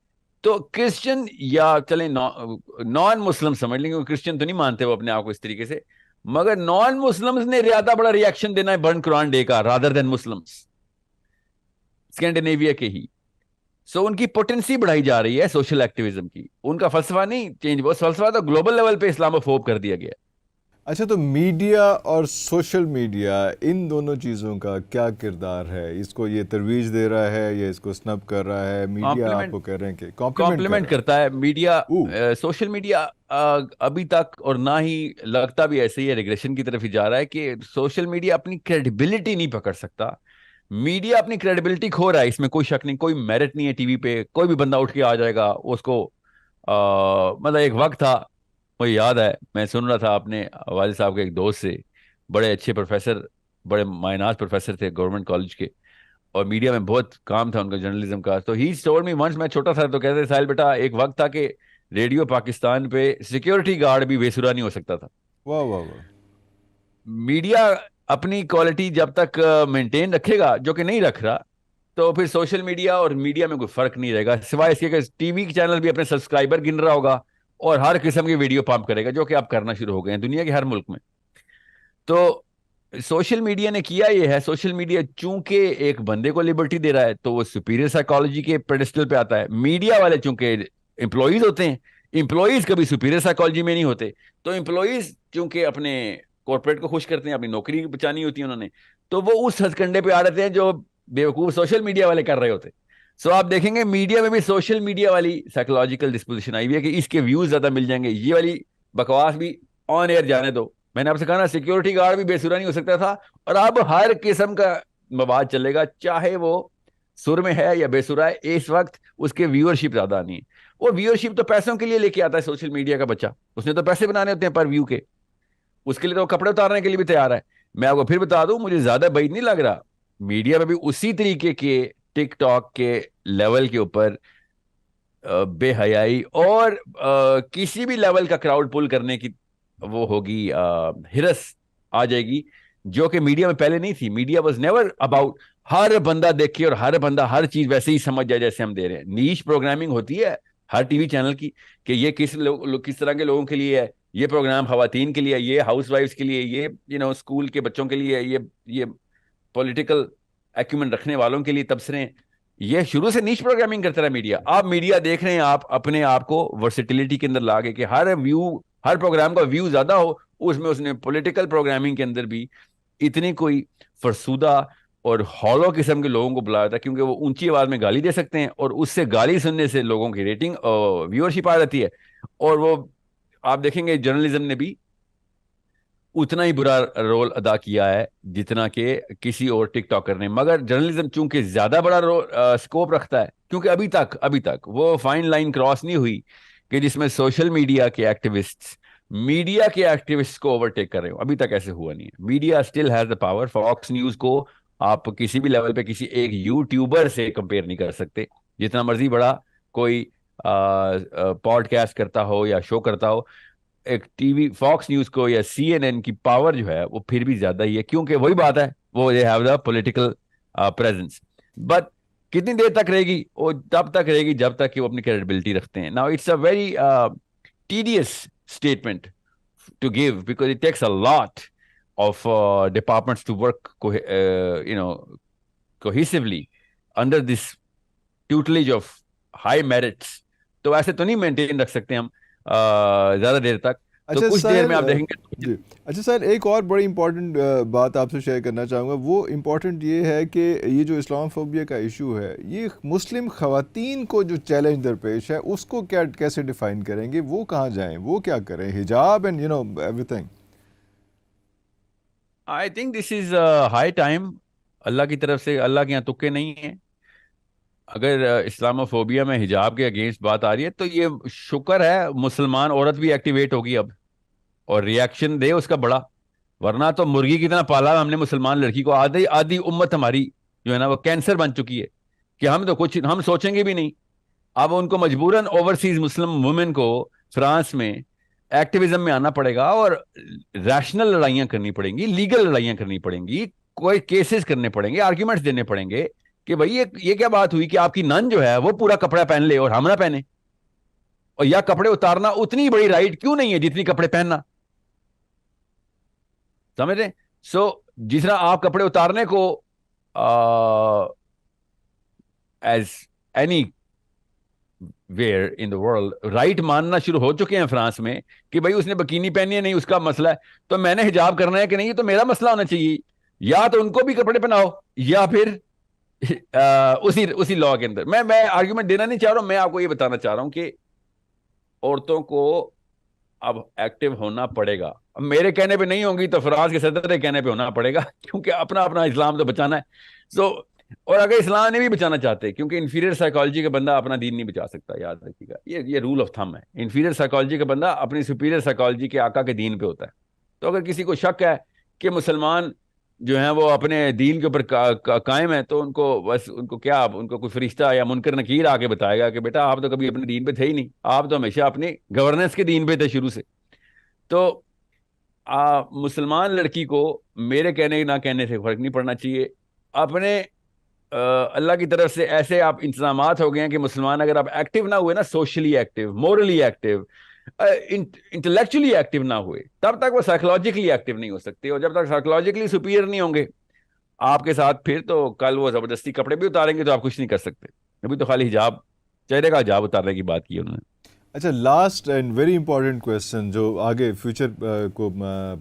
تو کرسچن یا چلیں نان مسلم سمجھ لیں, کیونکہ کرسچن تو نہیں مانتے وہ اپنے آپ کو اس طریقے سے, مگر نان مسلمز نے زیادہ بڑا ریئیکشن دینا ہے برن قرآن ڈے کا رادر دین مسلمز, اسکینڈینیویا کے ہی. سو ان کی پوٹینسی بڑھائی جا رہی ہے سوشل ایکٹیویزم کی. ان کا فلسفہ نہیں چینج, وہ فلسفہ تو گلوبل لیول پہ اسلام فوب کر دیا گیا. اچھا، تو میڈیا اور سوشل میڈیا ان دونوں چیزوں کا کیا کردار ہے؟ اس کو یہ ترویج دے رہا ہے یا اس کو سنب کر رہا ہے؟ میڈیا آپ کمپلیمنٹ کو کہہ رہے ہیں کہ کمپلیمنٹ کر کمپلیمنٹ رہا کرتا ہے میڈیا. ہے. سوشل میڈیا ابھی تک, اور نہ ہی لگتا بھی ایسے ہی ہے, ریگریشن کی طرف ہی جا رہا ہے کہ سوشل میڈیا اپنی کریڈیبلٹی نہیں پکڑ سکتا. میڈیا اپنی کریڈیبلٹی کھو رہا ہے, اس میں کوئی شک نہیں, کوئی میرٹ نہیں ہے. ٹی وی پہ کوئی بھی بندہ اٹھ کے آ جائے گا, اس کو مطلب ایک وقت تھا, مجھے یاد ہے, میں سن رہا تھا اپنے والد صاحب کے ایک دوست سے, بڑے اچھے پروفیسر, بڑے مائناز پروفیسر تھے گورنمنٹ کالج کے, اور میڈیا میں بہت کام تھا ان کا, جرنلزم کا. تو ہی ٹولڈ می ونس, میں چھوٹا تھا تو کہتے ساحل بیٹا, ایک وقت تھا کہ ریڈیو پاکستان پہ سیکیورٹی گارڈ بھی بے سرا نہیں ہو سکتا تھا. واہ واہ واہ. میڈیا اپنی کوالٹی جب تک مینٹین رکھے گا, جو کہ نہیں رکھ رہا, تو پھر سوشل میڈیا اور میڈیا میں کوئی فرق نہیں رہے گا, سوائے اس کے کہ ٹی وی چینل بھی اپنے سبسکرائبر گن رہا ہوگا اور ہر قسم کی ویڈیو پمپ کرے گا, جو کہ آپ کرنا شروع ہو گئے ہیں دنیا کے ہر ملک میں. تو سوشل میڈیا نے کیا یہ ہے, سوشل میڈیا چونکہ ایک بندے کو لبرٹی دے رہا ہے تو وہ سپیریئر سائیکالوجی کے پیڈسٹل پہ آتا ہے. میڈیا والے چونکہ امپلائیز ہوتے ہیں, امپلائیز کبھی سپیریئر سائیکالوجی میں نہیں ہوتے, تو امپلائیز چونکہ اپنے کارپوریٹ کو خوش کرتے ہیں, اپنی نوکری بچانی ہوتی ہے انہوں نے, تو وہ اس ہتھ کنڈے پہ آ رہتے ہیں جو بیوقوف سوشل میڈیا والے کر رہے ہوتے. سو آپ دیکھیں گے میڈیا میں بھی سوشل میڈیا والی سائیکولوجیکل ڈسپوزیشن آئی ہوئی ہے کہ اس کے ویوز زیادہ مل جائیں گے, یہ والی بکواس بھی آن ایئر جانے دو. میں نے آپ سے کہا نا, سیکیورٹی گارڈ بھی بے سورا نہیں ہو سکتا تھا, اور اب ہر قسم کا مواد چلے گا, چاہے وہ سر میں ہے یا بے سورا ہے. اس وقت اس کے ویورشپ زیادہ نہیں ہے. وہ ویورشپ تو پیسوں کے لیے لے کے آتا ہے سوشل میڈیا کا بچہ, اس نے تو پیسے بنانے ہوتے ہیں پر ویو کے, اس کے لیے تو کپڑے اتارنے کے لیے بھی تیار ہے. میں آپ کو پھر بتا دوں, مجھے زیادہ بعید نہیں لگ رہا, میڈیا میں بھی اسی طریقے کے ٹک ٹاک کے لیول کے اوپر بے حیائی اور کسی بھی لیول کا کراؤڈ پل کرنے کی وہ ہوگی, ہرس آ جائے گی, جو کہ میڈیا میں پہلے نہیں تھی. Media was never about her بندہ دیکھے اور ہر بندہ ہر چیز ویسے ہی سمجھ جائے جیسے ہم دے رہے ہیں. نیش پروگرامنگ ہوتی ہے ہر ٹی وی چینل کی کہ یہ کس طرح کے لوگوں کے لیے ہے, یہ پروگرام خواتین کے لیے, یہ ہاؤس وائفز کے لیے, یہ اسکول کے بچوں کے لیے, یہ پولیٹیکل ایکومن رکھنے والوں کے لیے تبصرے. یہ شروع سے نیچ پروگرامنگ کرتا رہا میڈیا. آپ میڈیا دیکھ رہے ہیں, آپ اپنے آپ کو ورسٹیلٹی کے اندر لا کے کہ ہر پروگرام کا ویو زیادہ ہو, اس نے پولیٹیکل پروگرامنگ کے اندر بھی اتنی کوئی فرسودہ اور ہالو قسم کے لوگوں کو بلایا تھا, کیونکہ وہ اونچی آواز میں گالی دے سکتے ہیں, اور اس سے گالی سننے سے لوگوں کی ریٹنگ ویورشپ آ جاتی ہے. اور وہ آپ دیکھیں گے جرنلزم نے بھی اتنا ہی برا رول ادا کیا ہے جتنا کہ کسی اور ٹک ٹاکر نے, مگر جرنلزم چونکہ زیادہ بڑا سکوپ رکھتا ہے, کیونکہ ابھی تک وہ فائن لائن کراس نہیں ہوئی کہ جس میں سوشل میڈیا کے ایکٹیوسٹ کو اوورٹیک کر رہے ہو. ابھی تک ایسے ہوا نہیں ہے. Media still has the power. Fox news کو آپ کسی بھی لیول پہ کسی ایک یوٹیوبر سے کمپیئر نہیں کر سکتے, جتنا مرضی بڑا کوئی پوڈ کاسٹ کرتا ہو یا شو کرتا ہو. ایک ٹی وی فاکس نیوز کو یا سی این این کی پاور جو ہے وہ پھر بھی زیادہ ہی ہے, کیونکہ وہی بات ہے, وہ they have the political presence. But کتنی دیر تک رہے گی؟ وہ تب تک رہے گی جب تک کہ وہ اپنی کریڈیبلٹی رکھتے ہیں. Now it's a very tedious statement to give, because it takes a lot of departments to work cohesively under this tutelage of high merits. تو ایسے تو نہیں مینٹین رکھ سکتے ہم زیادہ دیر تک. تو اچھا کچھ دیر میں آپ دیکھیں گے. جی اچھا سر، ایک اور بڑی امپورٹنٹ بات آپ سے شیئر کرنا چاہوں گا. وہ امپورٹنٹ یہ ہے کہ یہ جو اسلام فوبیا کا ایشو ہے, یہ مسلم خواتین کو جو چیلنج درپیش ہے اس کو کیسے ڈیفائن کریں گے؟ وہ کہاں جائیں, وہ کیا کریں؟ حجاب and everything. I think this is high time. اللہ کی طرف سے, اللہ کے یہاں تکے نہیں ہیں. اگر اسلام فوبیا میں حجاب کے اگینسٹ بات آ رہی ہے تو یہ شکر ہے مسلمان عورت بھی ایکٹیویٹ ہوگی اب, اور ریاکشن دے اس کا بڑا. ورنہ تو مرغی کی طرح پالا ہم نے مسلمان لڑکی کو. آدھی امت ہماری جو ہے نا وہ کینسر بن چکی ہے کہ ہم تو کچھ ہم سوچیں گے بھی نہیں. اب ان کو مجبوراً اوورسیز مسلم وومن کو فرانس میں ایکٹیویزم میں آنا پڑے گا, اور ریشنل لڑائیاں کرنی پڑیں گی, لیگل لڑائیاں کرنی پڑیں گی, کوئی کیسز کرنے پڑیں گے, آرگیومنٹس دینے پڑیں گے کہ بھائی یہ کیا بات ہوئی کہ آپ کی نن جو ہے وہ پورا کپڑا پہن لے اور ہم نہ پہنے, اور یا کپڑے اتارنا اتنی بڑی رائٹ کیوں نہیں ہے جتنی کپڑے پہننا. سمجھ رہے؟ سو جس طرح آپ کپڑے اتارنے کو as any where in the world right ماننا شروع ہو چکے ہیں فرانس میں کہ بھائی اس نے بکینی پہنی ہے نہیں اس کا مسئلہ ہے, تو میں نے حجاب کرنا ہے کہ نہیں یہ تو میرا مسئلہ ہونا چاہیے. یا تو ان کو بھی کپڑے پہناؤ یا پھر اسی لا کے اندر. میں آرگیومنٹ دینا نہیں چاہ رہا ہوں, میں آپ کو یہ بتانا چاہ رہا ہوں کہ عورتوں کو اب ایکٹیو ہونا پڑے گا. اب میرے کہنے پہ نہیں ہوں گی تو فرانس کے صدر کے کہنے پہ ہونا پڑے گا, کیونکہ اپنا اسلام تو بچانا ہے. سو اور اگر اسلام نے بھی بچانا چاہتے, کیونکہ انفیریئر سائیکالوجی کا بندہ اپنا دین نہیں بچا سکتا, یاد رکھیے گا, یہ رول آف تھم ہے. انفیریئر سائیکالوجی کا بندہ اپنی سپیریئر سائیکالوجی کے آقا کے دین پہ ہوتا ہے. تو اگر کسی کو شک ہے کہ مسلمان جو ہیں وہ اپنے دین کے اوپر قائم ہے, تو ان کو بس ان کو کیا, ان کو کوئی فرشتہ یا منکر نکیر آ کے بتائے گا کہ بیٹا آپ تو کبھی اپنے دین پہ تھے ہی نہیں, آپ تو ہمیشہ اپنی گورننس کے دین پہ تھے شروع سے. تو مسلمان لڑکی کو میرے کہنے نہ کہنے سے فرق نہیں پڑنا چاہیے. اپنے اللہ کی طرف سے ایسے آپ انتظامات ہو گئے ہیں کہ مسلمان اگر آپ ایکٹیو نہ ہوئے نا, socially active, morally active, intellectually active نہ ہوئے, تب تک وہ سائیکولوجیکلی ایکٹیو نہیں ہو سکتے. اور جب تک سائیکولوجیکلی سپیریئر نہیں ہوں گے آپ کے ساتھ, پھر تو کل وہ زبردستی کپڑے بھی اتاریں گے تو آپ کچھ نہیں کر سکتے. ابھی تو خالی حجاب, چہرے کا حجاب اتارنے کی بات کی انہوں نے. اچھا, last and very important question جو آگے فیوچر کو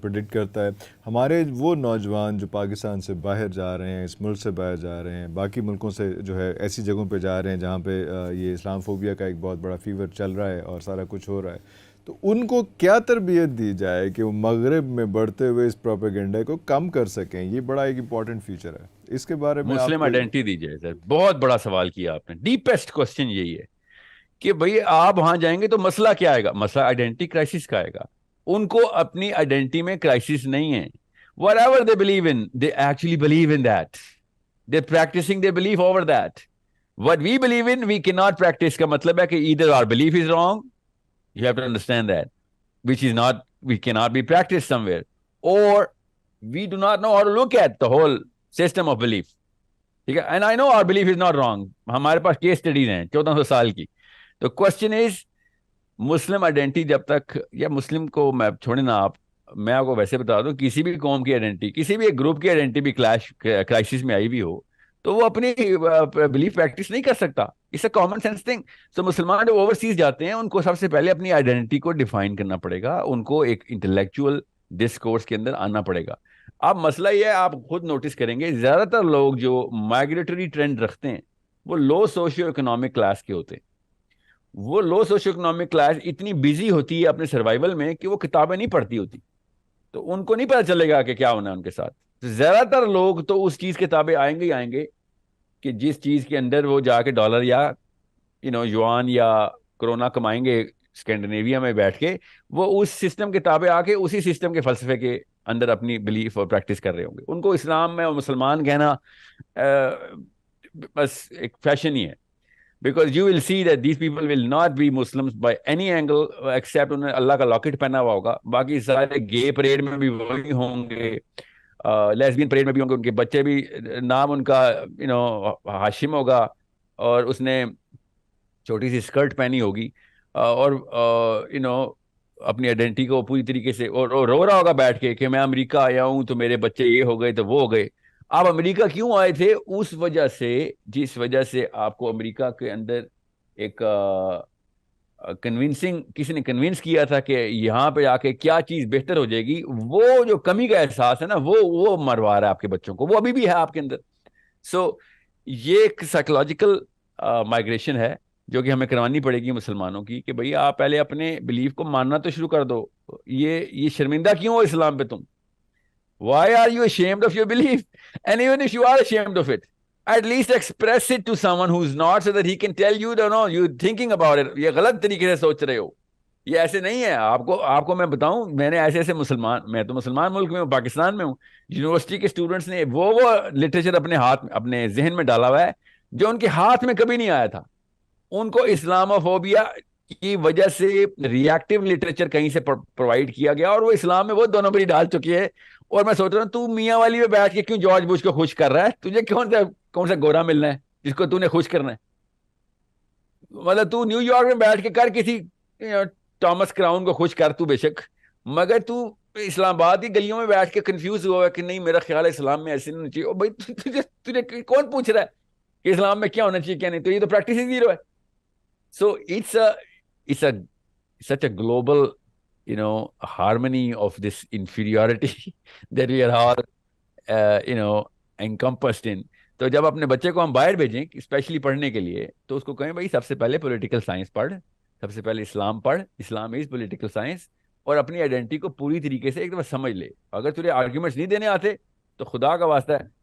پریڈکٹ کرتا ہے. ہمارے وہ نوجوان جو پاکستان سے باہر جا رہے ہیں, اس ملک سے باہر جا رہے ہیں, باقی ملکوں سے جو ہے ایسی جگہوں پہ جا رہے ہیں جہاں پہ یہ اسلام فوبیا کا ایک بہت بڑا فیور چل رہا ہے اور سارا کچھ ہو رہا ہے, تو ان کو کیا تربیت دی جائے کہ وہ مغرب میں بڑھتے ہوئے اس پروپیگنڈا کو کم کر سکیں؟ یہ بڑا ایک امپورٹنٹ فیچر ہے, اس کے بارے میں مسلم آئیڈینٹی دی جائے. سر بہت بڑا سوال کیا آپ نے, ڈیپسٹ کوسچن یہی ہے کہ بھئی آپ وہاں جائیں گے تو مسئلہ کیا آئے گا؟ مسئلہ آئیڈینٹی کرائسس کا آئے گا. ان کو اپنی آئیڈینٹی میں کرائسس نہیں ہے. whatever they believe in, they actually believe in that. They're practicing their belief over that. What we believe in, we cannot practice. کا مطلب ہے کہ either our belief is wrong, you have to understand that, which is not, we cannot be practiced somewhere, or we do not know how to look at the whole system of belief. ٹھیک ہے, and I know our belief is not wrong. ہمارے پاس case studies ہیں 1400 سال کی. تو question is, Muslim identity جب تک, یا مسلم کو میں چھوڑے نا آپ, میں آپ کو ویسے بتا دوں, کسی بھی قوم کی آئیڈینٹی, کسی بھی ایک گروپ کی آئیڈینٹی بھی کرائسس میں آئی بھی ہو, تو وہ اپنی بلیف پریکٹس نہیں کر سکتا. It's a common sense thing. So مسلمان جو اوورسیز جاتے ہیں ان کو سب سے پہلے اپنی آئیڈینٹی کو ڈیفائن کرنا پڑے گا, ان کو ایک انٹلیکچوئل ڈسکورس کے اندر آنا پڑے گا. اب مسئلہ یہ ہے, آپ خود نوٹس کریں گے زیادہ تر لوگ جو مائگریٹری ٹرینڈ رکھتے ہیں وہ لو سوشیو اکنامک کلاس کے ہوتے ہیں. وہ لو سوشیو اکنامک کلاس اتنی بیزی ہوتی ہے اپنے سروائیول میں کہ وہ کتابیں نہیں پڑھتی ہوتی, تو ان کو نہیں پتا چلے گا کہ کیا ہونا ہے ان کے ساتھ. زیادہ تر لوگ تو اس چیز کے تابع آئیں گے ہی آئیں گے کہ جس چیز کے اندر وہ جا کے ڈالر یا یوان یا کرونا کمائیں گے اسکینڈینیویا میں بیٹھ کے, وہ اس سسٹم کے تابع آ کے اسی سسٹم کے فلسفے کے اندر اپنی بلیف اور پریکٹس کر رہے ہوں گے. ان کو اسلام میں اور مسلمان کہنا بس ایک فیشن ہی ہے. Because you will see that these people will not be Muslims by any angle except انہیں اللہ کا لاکٹ پہنا ہوا ہوگا. باقی سارے گے پریڈ میں بھی وہی ہوں گے, لیسبین پریڈ میں بھی ہوں گے, ان کے بچے بھی, نام ان کا ہاشم ہوگا اور اس نے چھوٹی سی اسکرٹ پہنی ہوگی, اور اپنی آئیڈینٹی کو پوری طریقے سے, اور رو رہا ہوگا بیٹھ کے کہ میں امریکہ آیا ہوں تو میرے بچے یہ ہو گئے تو وہ ہو گئے. آپ امریکہ کیوں آئے تھے؟ اس وجہ سے جس وجہ سے آپ کو امریکہ کے اندر ایک کنونسنگ, کسی نے کنونس کیا تھا کہ یہاں پہ آ کے کیا چیز بہتر ہو جائے گی, وہ جو کمی کا احساس ہے نا وہ مروا رہا ہے آپ کے بچوں کو, وہ ابھی بھی ہے آپ کے اندر. سو یہ ایک سائیکولوجیکل مائگریشن ہے جو کہ ہمیں کروانی پڑے گی مسلمانوں کی, کہ بھئی آپ پہلے اپنے بلیف کو ماننا تو شروع کر دو. یہ شرمندہ کیوں ہو اسلام پہ تم؟ Why are you ashamed of your belief? And even if you are ashamed of it, at least express it to someone who's not, so that he can tell you, no, you're thinking about it. یہ غلط طریقے سے سوچ رہے ہو, یہ ایسے نہیں ہے. آپ کو میں بتاؤں, میں نے ایسے مسلمان, میں تو مسلمان ملک میں ہوں, پاکستان میں ہوں, یونیورسٹی کے اسٹوڈنٹس نے وہ لٹریچر اپنے ہاتھ, اپنے ذہن میں ڈالا ہوا ہے جو ان کے ہاتھ میں کبھی نہیں آیا تھا. ان کو اسلاموفوبیا کی وجہ سے ریئیکٹیو لٹریچر کہیں سے پرووائڈ کیا گیا, اور وہ اسلام میں وہ دونوں بری ڈال چکی ہے. اور میں سوچ رہا ہوں, تو میاں والی میں بیٹھ کے کیوں جارج بش کو خوش کر رہا ہے؟ تجھے کون سا گورا ملنا ہے جس کو تو نے خوش کرنا ہے؟ مطلب تو نیو یارک میں بیٹھ کے کر کسی ٹامس کراؤن کو خوش کر, تو بے شک, مگر تو اسلام آباد کی گلیوں میں بیٹھ کے کنفیوز ہوا ہے کہ نہیں میرا خیال ہے اسلام میں ایسے نہیں ہونا چاہیے. اور بھائی تجھے کون پوچھ رہا ہے کہ اسلام میں کیا ہونا چاہیے کیا نہیں؟ تو یہ تو پریکٹس ہی زیرو ہے. So it's a such a global, harmony of this inferiority that we are all, encompassed in. تو جب اپنے بچے کو ہم باہر بھیجیں اسپیشلی پڑھنے کے لیے تو اس کو کہیں بھائی سب سے پہلے پولیٹیکل سائنس پڑھ، سب سے پہلے اسلام پڑھ، اسلام از پولیٹیکل سائنس، اور اپنی آئیڈینٹی کو پوری طریقے سے ایک دفعہ سمجھ لے. اگر تجھے آرگیومنٹس نہیں دینے آتے تو خدا کا واسطہ ہے،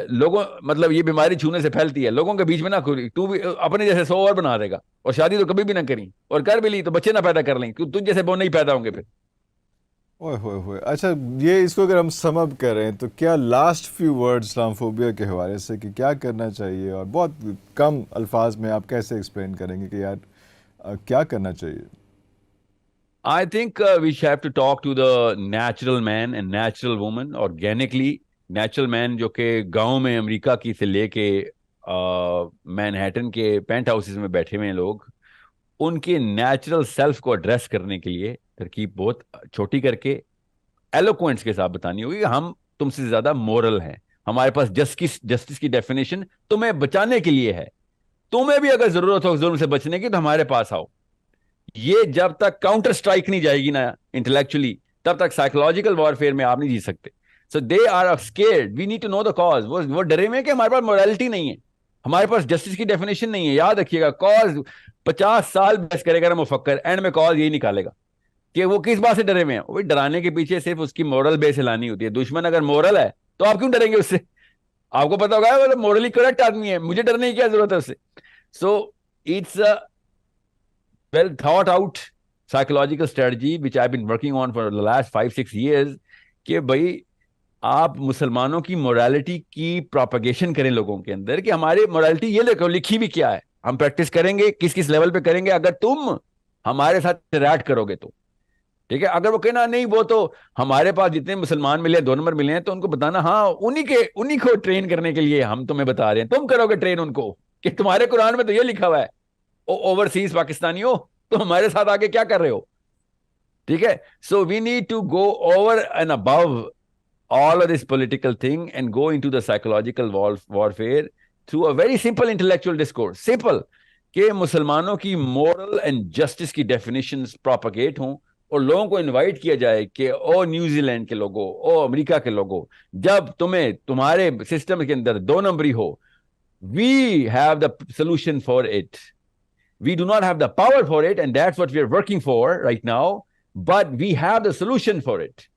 لوگوں مطلب یہ بیماری چھونے سے پھیلتی ہے، لوگوں کے بیچ میں نہ کھلی، تو بھی اپنے جیسے 100 اور بنا دے گا، اور شادی تو کبھی بھی نہ کریں، اور کر بھی لی تو بچے نہ پیدا کر لیں کیونکہ تجھ جیسے وہ نہیں پیدا ہوں گے پھر. اوئے ہوئے ہوئے. اچھا یہ اس کو اگر ہم سم اپ کریں تو کیا لاسٹ فیو ورڈ اسلام فوبیا کے حوالے سے کہ کیا کرنا چاہیے، اور بہت کم الفاظ میں آپ کیسے ایکسپلین کریں گے کہ یار کیا کرنا چاہیے؟ I think we should have to talk to the natural man and natural woman organically. Natural man جو کہ گاؤں میں امریکہ کی سے لے کے مینہٹن کے پینٹ ہاؤسز میں بیٹھے ہوئے ہیں لوگ، ان کے نیچرل سیلف کو ایڈریس کرنے کے لیے ترکیب بہت چھوٹی کر کے ایلوکوینٹس کے ساتھ بتانی ہوگی کہ ہم تم سے زیادہ مورل ہیں، ہمارے پاس جسٹس کی ڈیفینیشن تمہیں بچانے کے لیے ہے، تمہیں بھی اگر ضرورت ہو ظلم سے بچنے کی تو ہمارے پاس آؤ. یہ جب تک کاؤنٹر اسٹرائک نہیں جائے گی نا انٹلیکچولی، تب تک سائیکولوجیکل وارفیئر میں آپ نہیں جی سکتے. So they are scared, we need to know the cause. وہ ڈرے ہوئے کہ ہمارے پاس مورالٹی نہیں ہے، ہمارے پاس جسٹس کی ڈیفینیشن نہیں ہے. یاد رکھیے گا کاز 50 سال بحث کرے گا مفکر، اینڈ میں کاز یہی نکالے گا کہ وہ کس بات سے ڈرے ہوئے ہیں. وہ ڈرانے کے پیچھے صرف اس کی مورل بیس لانی ہوتی ہے. دشمن اگر مورل ہے تو آپ کیوں ڈریں گے اس سے؟ آپ کو پتا ہوگا وہ مورلی کریکٹ آدمی ہے، مجھے ڈرنے کی کیا ضرورت ہے اس سے. So it's well thought out psychological strategy which I've been working on for the last 5-6 years کہ بھائی آپ مسلمانوں کی مورالٹی کی پروپیگیشن کریں لوگوں کے اندر کہ ہماری مورالٹی یہ لکھی بھی کیا ہے، ہم پریکٹس کریں گے کس کس لیول پہ کریں گے اگر تم ہمارے ساتھ انٹریکٹ کرو گے تو ٹھیک ہے. اگر وہ کہنا نہیں وہ تو ہمارے پاس جتنے مسلمان ملے 2 نمبر ملے ہیں تو ان کو بتانا ہاں انہی کو ٹرین کرنے کے لیے ہم تمہیں بتا رہے ہیں، تم کرو گے ٹرین ان کو کہ تمہارے قرآن میں تو یہ لکھا ہوا ہے اوورسیز پاکستانی ہو تو ہمارے ساتھ آگے کیا کر رہے ہو. ٹھیک ہے. So we need to go over and above all of this political thing and go into the psychological warfare through a very simple intellectual discourse. Simple کہ مسلمانوں کی moral and justice کی definitions propagate ہوں اور لوگوں کو invite کیا جائے کہ او نیوزی لینڈ کے لوگوں، او امریکہ کے لوگوں، جب تمہیں تمہارے سسٹم کے اندر 2 نمبری ہو، we have the solution for it. We do not have the power for it and that's what we are working for right now, but we have the solution for it.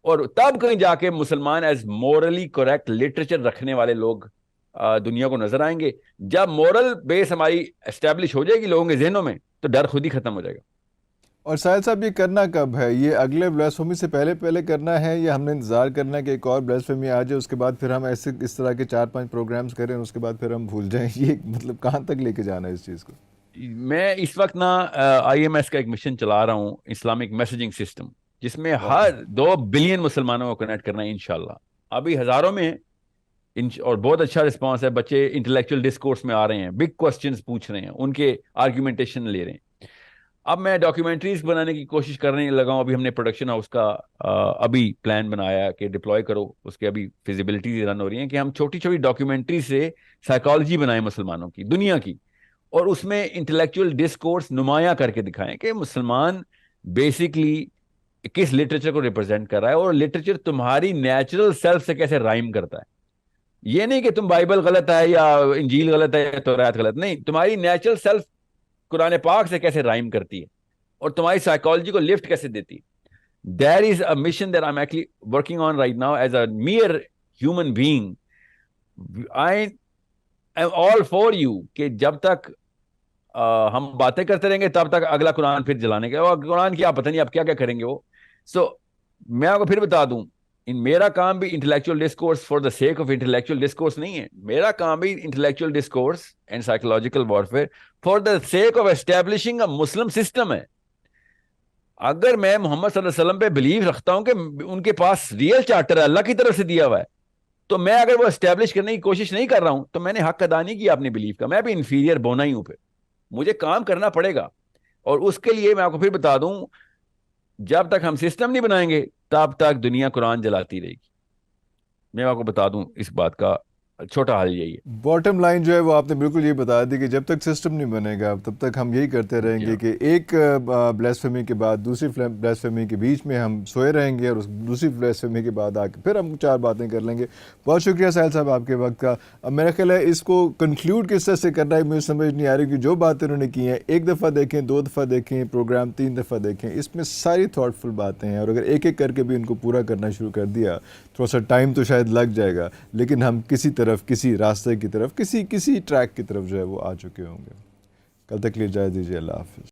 اور تب کہیں جا کے مسلمان as morally correct literature رکھنے والے لوگ دنیا کو نظر آئیں گے. جب مورل بیس ہماری اسٹیبلش ہو جائے گی لوگوں کے ذہنوں میں تو ڈر خود ہی ختم ہو جائے گا. اور ساحل صاحب یہ کرنا کب ہے؟ یہ اگلے بلیسفیمی سے پہلے کرنا ہے یا ہم نے انتظار کرنا ہے کہ ایک اور بلیسفیمی آ جائے اس کے بعد پھر ہم اس طرح کے 4-5 پروگرامز کریں اس کے بعد پھر ہم بھول جائیں؟ یہ مطلب کہاں تک لے کے جانا ہے اس چیز کو؟ میں اس وقت نا IMS کا ایک مشن چلا رہا ہوں، اسلامک میسیجنگ سسٹم، جس میں ہر 2 بلین مسلمانوں کو کنیکٹ کرنا ہے انشاءاللہ. ابھی ہزاروں میں اور بہت اچھا رسپانس ہے. بچے انٹلیکچوئل ڈسکورس میں آ رہے ہیں، بگ کوسچنز پوچھ رہے ہیں، ان کے آرگیومنٹیشن لے رہے ہیں. اب میں ڈاکیومنٹریز بنانے کی کوشش کرنے لگا ہوں. ابھی ہم نے پروڈکشن ہاؤس کا ابھی پلان بنایا کہ ڈپلوائے کرو، اس کے ابھی فیزیبلٹیز رن ہو رہی ہیں کہ ہم چھوٹی چھوٹی ڈاکیومنٹری سے سائیکالوجی بنائیں مسلمانوں کی، دنیا کی، اور اس میں انٹلیکچوئل ڈسکورس نمایاں کر کے دکھائیں کہ مسلمان بیسکلی کس لٹریچر کو ریپرزینٹ کر رہا ہے اور لٹریچر تمہاری نیچرل سیلف سے کیسے رائم کرتا ہے. یہ نہیں کہ تم بائبل غلط ہے یا انجیل غلط ہے یا تورات غلط، نہیں، تمہاری نیچرل سیلف قرآن پاک سے کیسے رائم کرتی ہے اور تمہاری سائیکالوجی کو لفٹ کیسے دیتی ہے. There is a mission that I'm actually working on right now as a mere human being. I am all for you کہ جب تک ہم باتیں کرتے رہیں گے تب تک اگلا قرآن پھر جلانے کا، اور قرآن کیا پتہ نہیں آپ کیا کیا کریں گے وہ. سو میں آپ کو پھر بتا دوں، میرا کام بھی intellectual discourse for the sake of intellectual discourse نہیں ہے. میرا کام بھی intellectual discourse and psychological warfare for the sake of establishing a Muslim system ہے. اگر میں محمد صلی اللہ علیہ وسلم پہ بلیو رکھتا ہوں کہ ان کے پاس ریئل چارٹر ہے، اللہ کی طرف سے دیا ہوا ہے، تو میں اگر وہ اسٹیبلش کرنے کی کوشش نہیں کر رہا ہوں تو میں نے حق ادا نہیں کیا اپنے بلیف کا. میں بھی انفیریئر بونا ہی ہوں، پھر مجھے کام کرنا پڑے گا. اور اس کے لیے میں آپ کو پھر بتا دوں، جب تک ہم سسٹم نہیں بنائیں گے تب تک دنیا قرآن جلاتی رہے گی. میں آپ کو بتا دوں اس بات کا چھوٹا حل یہی ہے. باٹم لائن جو ہے وہ آپ نے بالکل یہ بتا دی کہ جب تک سسٹم نہیں بنے گا تب تک ہم یہی کرتے رہیں جی گے ہاں. کہ ایک بلیسفیمی کے بعد دوسری بلیسفیمی کے بیچ میں ہم سوئے رہیں گے اور اس دوسری بلیسفیمی کے بعد آ کے پھر ہم 4 باتیں کر لیں گے. بہت شکریہ ساحل صاحب آپ کے وقت کا. اب میرا خیال ہے اس کو کنکلیوڈ کس طرح سے کرنا ہے مجھے سمجھ نہیں آ رہی کہ جو باتیں انہوں نے کی ہیں 1 دفعہ دیکھیں 2 دفعہ دیکھیں پروگرام 3 دفعہ دیکھیں, اس میں ساری تھاٹ فل باتیں ہیں اور اگر ایک ایک کر کے بھی ان کو پورا کرنا شروع کر دیا تھوڑا سا ٹائم تو شاید لگ جائے گا لیکن ہم کسی طرف کسی راستے کی طرف کسی ٹریک کی طرف جو ہے وہ آ چکے ہوں گے. کل تک لیے اجازت دیجیے. اللہ حافظ.